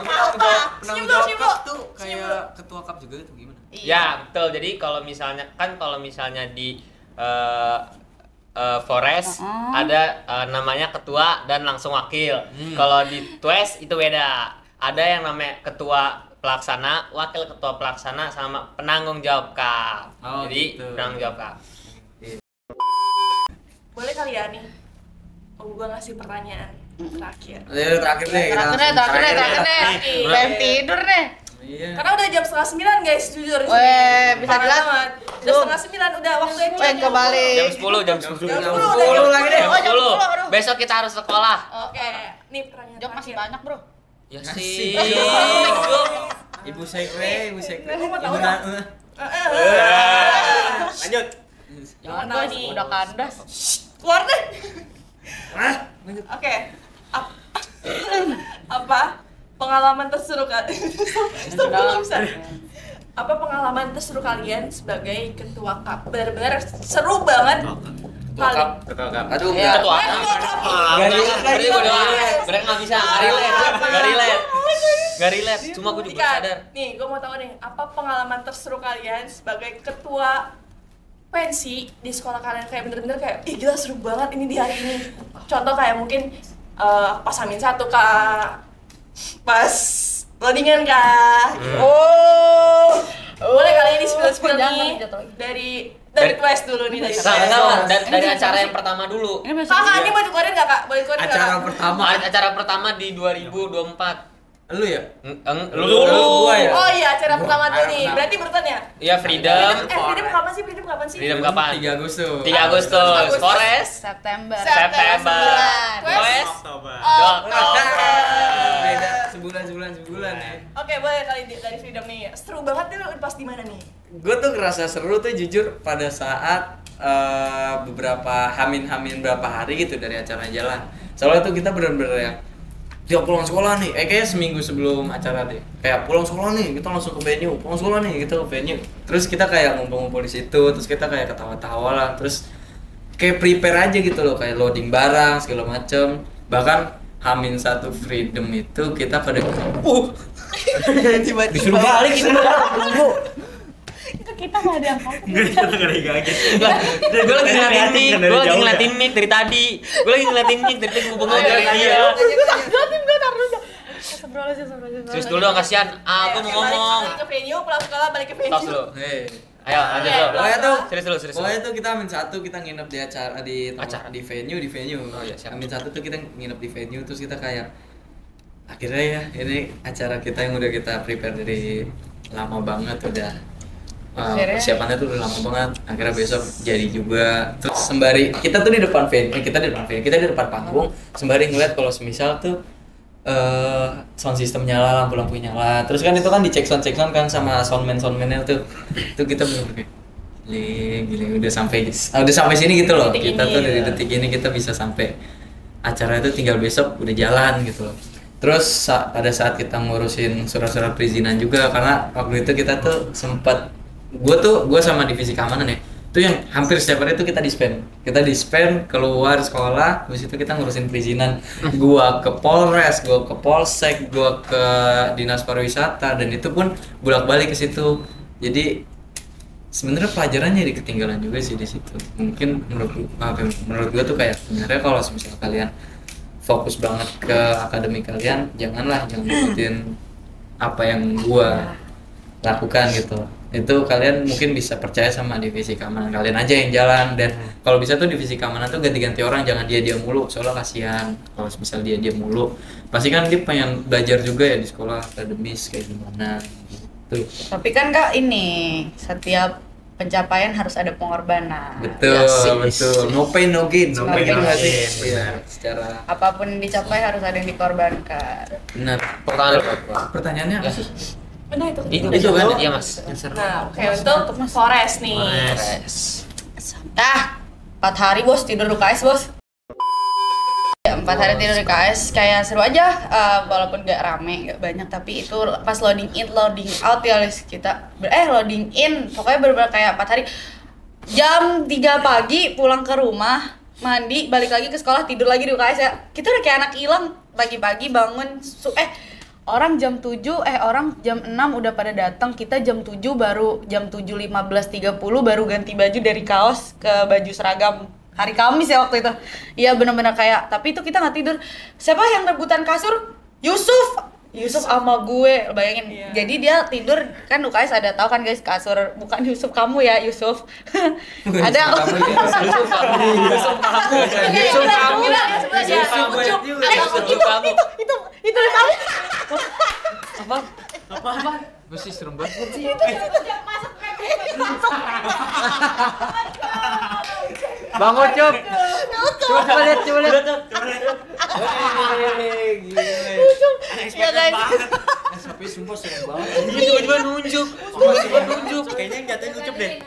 Opa. Penanggung Senyum dong. jawab tuh kayak ketua cup juga itu gimana? Ya betul. Jadi kalau misalnya di Forest ada namanya ketua dan langsung wakil. Kalau di Twist itu beda. Ada yang namanya ketua pelaksana, wakil ketua pelaksana, sama penanggung jawab cup. Oh, Jadi gitu. penanggung jawab cup. Boleh kali ya nih. Gua ngasih pertanyaan terakhir. Terakhir deh. Terakhir deh. Belum tidur deh. Iya. Karena udah jam 8:30 guys, jujur. Weh, bisa Parah jelas. banget. Udah 8:30, udah waktunya Weh, kebalik. Jam 10. Jam 10 lagi deh. Jam Oh, jam 10. 10, aduh. Besok kita harus sekolah. Oke, nih pertanyaan Jok masih terakhir. banyak, Bro. Ya Asik. sih. Ibu sekre. Gua mau tahu Ibu dong. Lanjut. Jangan tahu guys, nih. udah kandas. Keluar deh. Hah? Oke. Apa pengalaman terseru kalian? Apa pengalaman terseru kalian sebagai ketua KAP? Benar-benar seru banget. Ketua cup. Aduh, Iya. enggak. Ketua. Gak relate. Mereka nggak bisa. Gak relate. Cuma gue juga Ikan, sadar. nih, gue mau tahu nih, apa pengalaman terseru kalian sebagai ketua pensi di sekolah kalian kayak bener-bener kayak ih gila seru banget ini di hari ini. Contoh kayak mungkin pas H-1 kah, pas loadingan kah. Boleh kali ini spill nih dari Twist dulu nih dari dari acara yang pertama dulu. Kakak ini mau dikeluarin nggak kak? Boleh dikeluarin nggak? Acara pertama di 2024. Lu ya? Lu dulu. Gua ya? Oh iya, acara pertama tuh nih. Berarti berurutan ya? Iya, Freedom. Freedom kapan sih? Freedom kapan sih? Freedom kapan? 3 Agustus. 3 Agustus. Forest September. Twist Oktober. Beda sebulan ya. Oke, boleh kali dari Freedom nih. Seru banget tuh pas di mana nih? Gue tuh ngerasa seru tuh jujur pada saat beberapa hamin berapa hari gitu dari acara jalan. Soalnya tuh kita bener-bener ya tiap pulang sekolah nih, kayaknya seminggu sebelum acara deh. Kayak pulang sekolah nih, kita langsung ke venue. Pulang sekolah nih, kita ke venue. Terus kita kayak ngumpul-ngumpul di situ, terus kita kayak ketawa-tawa lah. Terus kayak prepare aja gitu loh, kayak loading barang segala macem. Bahkan H-1 Freedom itu kita pada tiba-tiba Disuruh balik itu. Kita nggak ada yang kaget. Kita kaget. Gue lagi ngeliatin mic dari tadi. Gue lagi ngeliatin mic dari tadi ngomong dari dia. Gue taruh dulu. Terus dulu dong kasihan. Aku mau ngomong. Balik ke venue, pulang sekolah balik ke venue. Tos dulu. Hei. Ayo lanjut dulu. Pokoknya tuh, Serius dulu. pokoknya tuh kita H-1 kita nginep di acara di venue. Oh iya, siap. H-1 tuh kita nginep di venue, terus kita kayak akhirnya ya ini acara kita yang udah kita prepare dari lama banget udah. Persiapannya tuh udah lama banget. Akhirnya besok jadi juga. Terus sembari kita tuh di depan kita di depan panggung sembari ngeliat kalau semisal tuh sound system nyala, lampu nyala. Terus kan itu kan dicek sound kan sama soundman-nya tuh. Itu kita bener-bener gila udah sampai sini gitu loh. Kita tuh dari detik ini kita bisa sampai acara itu tinggal besok udah jalan gitu loh. Terus pada saat kita ngurusin surat-surat perizinan juga karena waktu itu kita tuh sempat gue sama divisi keamanan ya itu yang hampir setiap hari itu kita dispen keluar sekolah habis itu kita ngurusin perizinan gue ke Polres, gue ke Polsek, gue ke Dinas Pariwisata dan itu pun bolak-balik ke situ jadi sebenarnya pelajarannya jadi ketinggalan juga sih di situ mungkin menurut gue tuh kayak sebenarnya kalau misalnya kalian fokus banget ke akademik kalian jangan ikutin apa yang gue lakukan gitu itu kalian mungkin bisa percaya sama divisi keamanan kalian aja yang jalan dan kalau bisa tuh divisi keamanan tuh ganti-ganti orang jangan dia mulu soalnya kasihan kalau misal dia mulu pasti kan dia pengen belajar juga ya di sekolah akademis kayak gimana gitu. Tapi kan Kak ini setiap pencapaian harus ada pengorbanan. Betul no pain no gain Benar. Secara apapun yang dicapai harus ada yang dikorbankan. benar pertanyaannya apa sih? Benar itu. Itu kan? Iya mas. Nah, oke untuk Forest nih. Ah, 4 hari bos tidur UKS bos. Ya, 4 hari tidur di UKS kayak seru aja, walaupun gak rame, gak banyak tapi itu pas loading in, loading out ya guys kita. Loading in, pokoknya bener-bener kayak 4 hari. Jam 3 pagi pulang ke rumah, mandi, balik lagi ke sekolah, tidur lagi di UKS ya. Kita udah kayak anak hilang, pagi-pagi bangun orang jam 7, orang jam 6 udah pada datang, kita jam 7 baru jam 7.15.30 baru ganti baju dari kaos ke baju seragam hari Kamis ya waktu itu. Iya benar-benar kayak, tapi itu kita nggak tidur. Siapa yang rebutan kasur? Yusuf sama gue, bayangin. Iya. Jadi dia tidur kan UKS ada tahu kan guys kasur bukan Yusuf kamu ya Yusuf. Ada itu kamu. Apa? Mesti serem banget. Bangun Cup. Coba lihat. Ya guys. Tapi sumpah serem banget. Tiba-tiba nunjuk. Kayaknya yang jatuhin Ucup deh.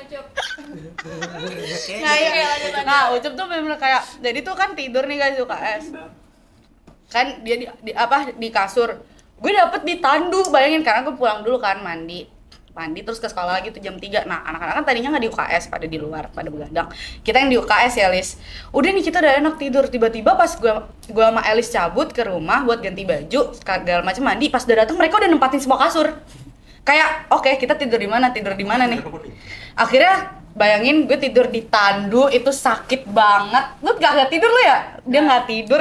Nah, Ucup tuh bener-bener kayak jadi tuh kan tidur nih guys UKS. Kan dia di kasur. Gue dapet di tandu, bayangin karena gue pulang dulu kan mandi terus ke sekolah lagi tuh jam 3. Nah, anak-anak kan tadinya nggak di UKS, pada di luar, pada begadang. Kita yang di UKS ya, Lis. Udah nih kita udah enak tidur, tiba-tiba pas gue sama Elis cabut ke rumah buat ganti baju, segala macam mandi, pas udah datang mereka udah nempatin semua kasur. Kayak, oke, kita tidur di mana nih? Akhirnya bayangin gue tidur di tandu itu sakit banget. Lu gak tidur lu ya? Dia nggak tidur.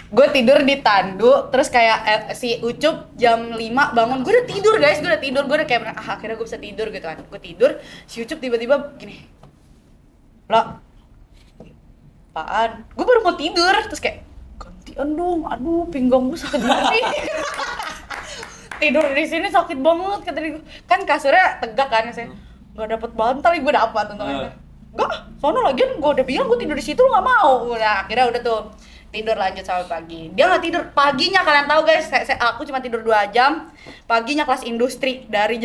Gue tidur di tandu, terus kayak si Ucup jam 5 bangun. Gue udah tidur guys, gue udah kayak akhirnya gue bisa tidur gitu kan. Gue tidur, si Ucup tiba-tiba gini. Lo, apaan? Gue baru mau tidur, terus kayak gantian dong, aduh pinggang gue sakit banget. Tidur di sini sakit banget kata dia. Kan kasurnya tegak kan, saya nggak dapet bantal, gue dapat untungnya. Enggak, soalnya lagian gue udah bilang gue tidur di situ, lu nggak mau. Udah akhirnya udah tuh tidur lanjut sampai pagi. Dia nggak tidur paginya, kalian tahu guys, aku cuma tidur 2 jam. Paginya kelas industri dari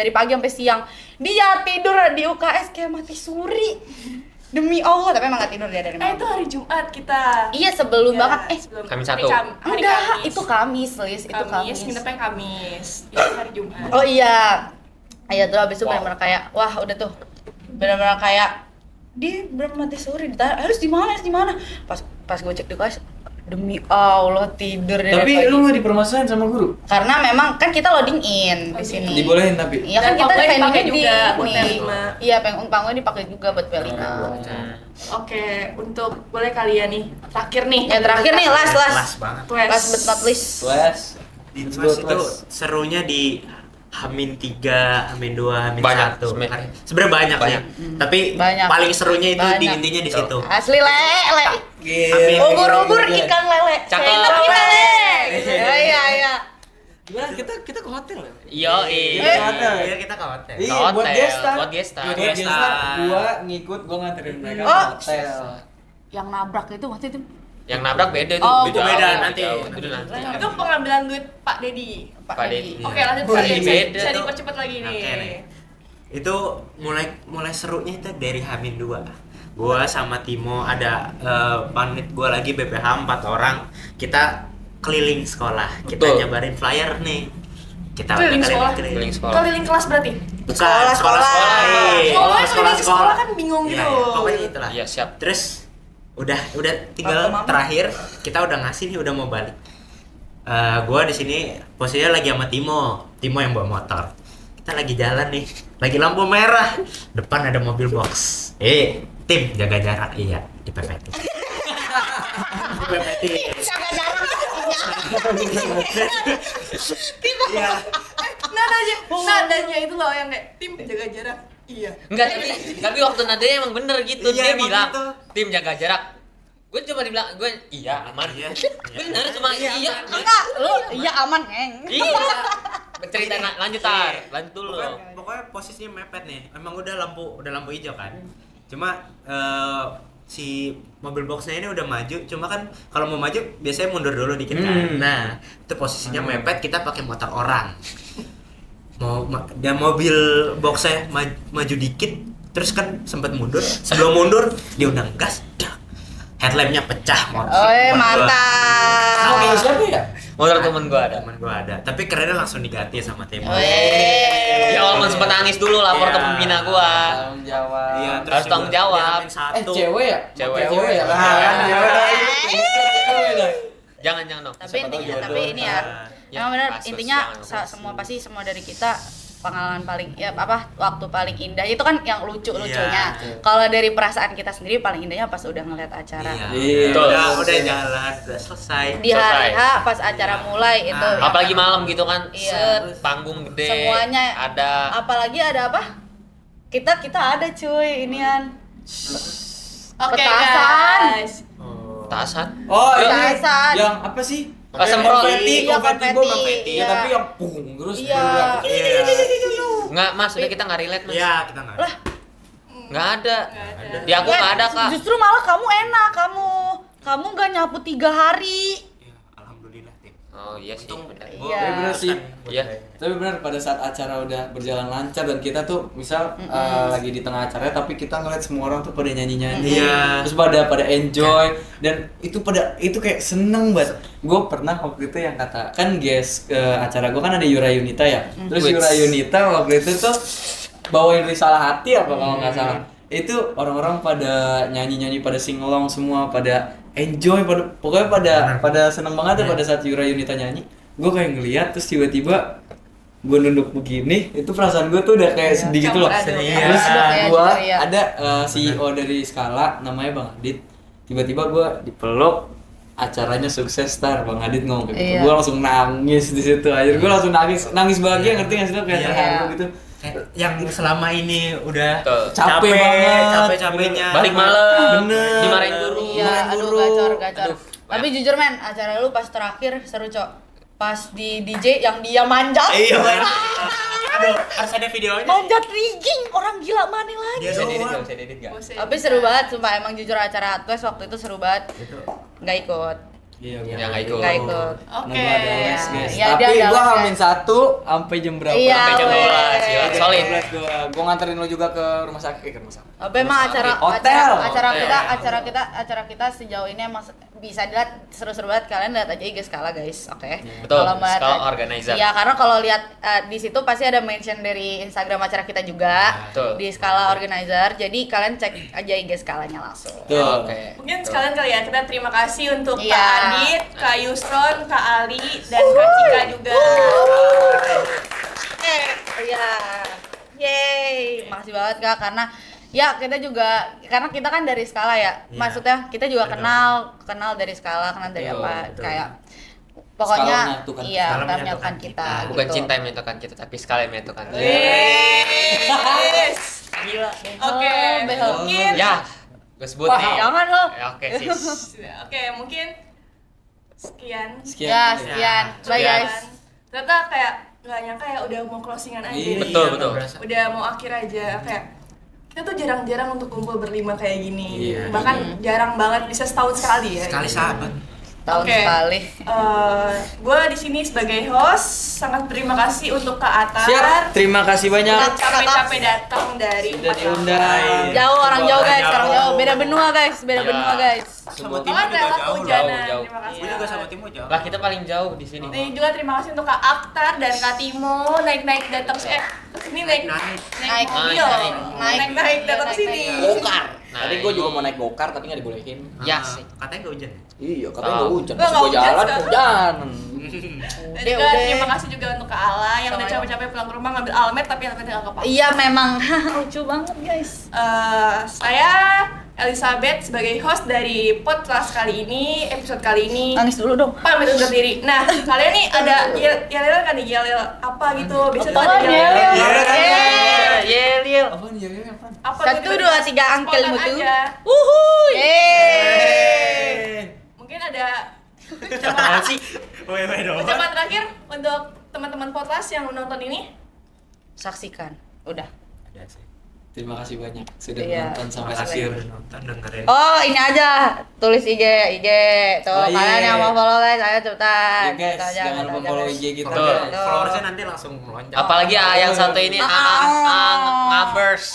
pagi sampai siang. Dia tidur di UKS kayak mati suri. Demi Allah, tapi emang gak tidur dia dari malam. Itu hari Jumat kita. Iya, sebelum Ya, banget. sebelum Kamis hari 1. Hari Enggak, Kamis. itu Kamis, Lis. Itu Kamis. Nginepnya Kamis. Itu hari Jumat. Oh iya. Iya tuh habis itu benar-benar kayak wah udah tuh. Benar-benar kayak dia benar mati suri ditanya harus di mana? Pas gue cek di kelas, demi Allah tidur dari Tapi pagi. lu nggak dipermasalahin sama guru? Karena memang kan kita loading in di sini. Dibolehin tapi. Iya kan Dan kita panggung dipakai venue juga buat nih. P5. Iya, panggungnya dipakai juga buat P5. Oke, untuk boleh kalian nih terakhir nih. Yang terakhir nih last. Kelas banget. Last but not least. Kelas. Di Tuas itu serunya di Hamin 3, Hamin 2, Hamin Banyak, 1. Sebenarnya banyak sih. Tapi Banyak. paling serunya itu Banyak. di intinya di situ. Asli lele. Hamin Ubur-ubur ikan lele. Cakep. Seenak lele. Iya. Gimana kita ke hotel ya? Yo, Iya, kita ke hotel. Iya, Hotel, buat gestar. buat gestar. Buat Gestar. gestar. Gua ngikut, gua nganterin mereka Oh. ke hotel. Yang nabrak itu waktu itu Yang nabrak beda tuh. Oh, itu beda nanti. Itu nanti. Itu pengambilan duit Pak Dedi. Pak Dedi. Oke, lanjut Wah, Pak Dedi. beda Bisa tuh. dipercepat lagi nih. Oke nih. Itu mulai serunya itu dari Hamin 2. Gua sama Timo ada panit gua lagi BPH 4 orang. Kita keliling sekolah. Kita Betul. nyebarin flyer nih. Kita Keliling sekolah? Keliling sekolah. Keliling kelas berarti? Bukan, Sekolah. sekolah. Ngomongnya keliling sekolah kan bingung Iya, gitu. iya, pokoknya itulah. Iya, siap. Terus udah tinggal Papa, mama. terakhir kita udah ngasih nih, udah mau balik. Gua di sini posisinya lagi sama Timo yang bawa motor. Kita lagi jalan nih, lagi lampu merah, depan ada mobil box. Tim jaga jarak, iya dipepetin. Dipepetin. jaga jarak. Iya. Nadanya itu loh yang kayak tim jaga jarak. Iya. Enggak, tapi waktu nadanya emang bener gitu. Iya, Dia emang bilang, gitu. tim jaga jarak. Gue cuma dibilang, iya aman. Iya. Bener, cuma iya. Enggak, lu iya aman, Neng. Iya. Cerita lanjut tar, lanjut dulu. Pokoknya posisinya mepet nih. Emang udah lampu hijau kan. Cuma si mobil boxnya ini udah maju. Cuma kan kalau mau maju biasanya mundur dulu dikit kan. Nah, itu posisinya mepet, kita pakai motor orang. Dan mobil boxnya maju dikit, terus kan sempat mundur. Sebelum mundur dia udah gas. Headlampnya pecah motor. Mantap. Mobil siapa ya? Motor temen gue ada. Temen gua ada. Tapi kerennya langsung diganti sama Timo. Ya walaupun sempat nangis dulu lapor ke Iya. pembina gua. Tanggung jawab. Iya, terus Harus tanggung juga jawab. dia Hamin 1. Cewek ya? Cewek. Cewek ya? Ah, Kan iya. Jangan dong. Tapi intinya, tapi ini ya, Ya, emang benar kasus, intinya jangan kasus. semua dari kita pengalaman paling waktu paling indah itu kan yang lucunya. Iya. Kalau dari perasaan kita sendiri paling indahnya pas udah ngeliat acara. Iya. Betul. Udah jalan, udah selesai. Di hari Selesai. H pas acara mulai itu. Ah. Apalagi malam gitu kan. Iya. Set, panggung gede. Semuanya ada. Apalagi ada apa? Kita ada cuy inian. Oke Petasan. guys. Tasan. Oh, ini Petasan. yang apa sih? Semprot. Konfeti, Iya, konfeti, konfeti. Ya, Iya. tapi yang pung terus Iya. berulang. Enggak, Mas, udah kita enggak relate, Mas. Iya, kita nggak. Enggak ada. ada. Di aku enggak ada, Kak. Justru malah kamu enak kamu nggak nyapu 3 hari. Ya, alhamdulillah, Tim. Oh, iya sih. Untung bener. Iya. Tapi bener sih. Iya. Tapi benar pada saat acara udah berjalan lancar dan kita tuh misal lagi di tengah acara tapi kita ngeliat semua orang tuh pada nyanyi-nyanyi. Iya. Terus pada enjoy dan itu kayak seneng banget. Gue pernah waktu itu yang kata kan guys ke acara gue kan ada Yura Yunita ya. Terus Wits. Yura Yunita waktu itu tuh bawain Risalah Hati apa kalau nggak salah. Itu orang-orang pada nyanyi-nyanyi, pada singelong semua, pada enjoy, pokoknya pada seneng banget ya pada saat Yura Yunita nyanyi. Gue kayak ngeliat terus tiba-tiba gue nunduk begini, itu perasaan gue tuh udah kayak sedih gitu loh. Terus gue ada CEO dari Skala namanya Bang Adit, tiba-tiba gue dipeluk, acaranya sukses Bang Adit ngomong gitu. Gue langsung nangis di situ, akhirnya gue langsung nangis bahagia, ngerti nggak sih lo kayak terharu gitu. Yang selama ini udah capek banget, capeknya balik malam, bener, dimarahin guru. Iya, aduh gacor. Tapi jujur men, acara lu pas terakhir seru cok. Pas di DJ yang dia manjat. Iya bener. Aduh, harus ada videonya. Manjat rigging, orang gila mana lagi. Dia doang. Bisa edit enggak? Tapi seru banget, sumpah emang jujur acara Atwes waktu itu seru banget. Nggak ikut. Iya, yang nggak ikut. Nggak ikut. Oke. Ya, tapi dia gue ada ngamen 1 sampai jam berapa? Iya, Sampai jam 12, gila, solid. Gue nganterin lo juga ke rumah sakit, Tapi emang Hotel. acara kita sejauh ini emang bisa dilihat seru-seru banget. Kalian lihat aja IG Skala guys, oke? Betul, Kalau mau- Skala Organizer. Iya, karena kalau lihat di situ pasti ada mention dari Instagram acara kita juga Betul. di Skala Organizer. Jadi kalian cek aja IG Skalanya langsung. Oke. Mungkin sekalian kali ya kita terima kasih untuk Iya. Kak Adit, Kak Yusron, Kak Ali, dan Kak Cika juga. Iya. Yeay, makasih banget Kak karena ya kita juga karena kita kan dari Skala ya. Iya. Maksudnya kita juga kenal dari Skala, kenal dari apa kayak pokoknya Skala menyatukan iya, Skala kita menyatukan menyatukan kita. Bukan gitu. cinta yang menentukan kita, tapi sekali yang menentukan kita. Yes. Gila. Oke, Behel. mungkin Ya, gue sebut Wah, nih. jangan lo. Ya, oke sis. Oke, mungkin sekian. Ya, sekian. Bye guys. Ternyata kayak nggak nyangka ya udah mau closingan aja. Iya, Betul, betul. Udah mau akhir aja kayak kita tuh jarang-jarang untuk kumpul berlima kayak gini. Iya. Bahkan jarang banget bisa setahun sekali ya. Sekali sahabat. Tahun Oke. sekali. Gue di sini sebagai host, sangat berterima kasih untuk Kak Atar. Siap, terima kasih banyak. Udah capek-capapek datang dari Sudah tempat diundang. Jauh orang jauh guys, Jauh. orang jauh. Beda benua guys, beda Ya. benua guys. Sama lama. Timo Banget juga rela jauh. kehujanan. jauh. Terima kasih. Gue juga sama Timo jauh. Lah kita paling jauh di sini. Nih juga terima kasih untuk Kak Aktar dan Kak Timo naik-naik datang ini naik Naik. mobil. Naik-naik datang Naik. sini. Gokar. Nah, Tadi gue juga ini. mau naik gokar tapi nggak dibolehin. Ya sih. Katanya gak hujan. Iya, katanya Oh. nggak hujan. Nggak Pas gue hujan jalan, sekarang. hujan. Dan juga terima kasih juga untuk Kak Ala yang udah Sama-sama. capek-capek pulang ke rumah ngambil almet tapi almetnya nggak kepake. Iya memang lucu banget guys. Saya Elizabeth sebagai host dari podcast kali ini, episode kali ini. Nangis dulu dong. Pamit undur diri. Nah, kalian nih ada yel-yel kan nih, yel apa gitu. Biasanya tuh ada Apaan yel-yel. yel-yel? Yel. Apaan ya? Apaan? Apa 1, 2, 3 angkel spontan mutu. aja. Uhuy. Yeay. Mungkin ada Apaan sih? Wewe doang. ucapan terakhir untuk teman-teman podcast yang menonton ini. Saksikan. Udah. Terima kasih banyak sudah Iya. menonton sampai Makasih. akhir. Udah nonton dengerin. Oh, ini aja. Tulis IG. Tuh, Oh, iya. kalian yang mau follow guys, ayo cepetan. Ya guys, Gitu aja, jangan gitu lupa aja, follow guys. IG kita. Betul. guys. Followersnya nanti langsung melonjak. Apalagi yang satu ini Ngabers.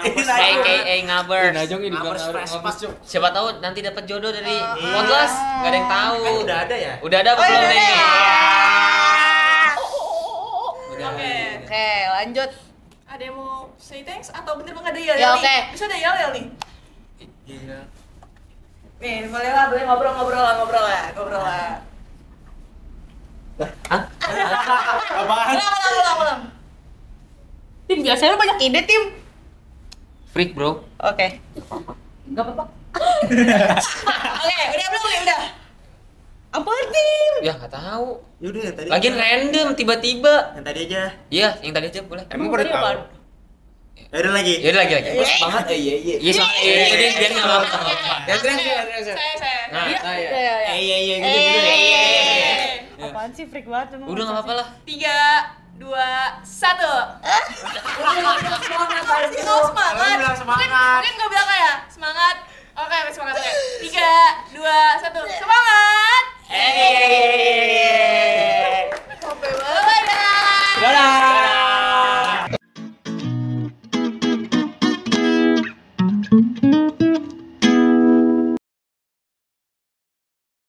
AKA Ngabers. Nah, Jong ini Ngabers bukan fresh ngabers, pas. Jong. Siapa tahu nanti dapat jodoh dari podcast, nggak ada yang tahu. Kan udah ada ya? Udah ada belum iya, nih? Udah. Oke. Oke, lanjut. Ada yang mau say thanks atau bener-bener ada yel-yel Ya, nih? oke. Bisa ada yel-yel nih? Iya. Nih, boleh ngobrol lah. Apaan? Ulang. Tim, biasanya lu banyak ide, Tim. Freak bro. Oke. Enggak apa-apa. Oke, udah belum nih, udah. Apa, Tim? Ya nggak tahu. Yaudah yang tadi. Lagian random tiba-tiba. Yang tadi aja. Iya, yang tadi aja boleh. Emang tadi udah tahu. apaan? Ya udah lagi. Ya udah lagi. Semangat iya. Iya soalnya dia dia nggak apa-apa. Ya terus. Saya. Nah, Iya. Iya gitu. Apaan sih freak banget emang. udah nggak apa-apa lah. 3, 2, 1. Semangat. Semangat. Bilang semangat. Mungkin gue bilang kayak semangat. Oke, semangat. 3, 2, 1. Semangat.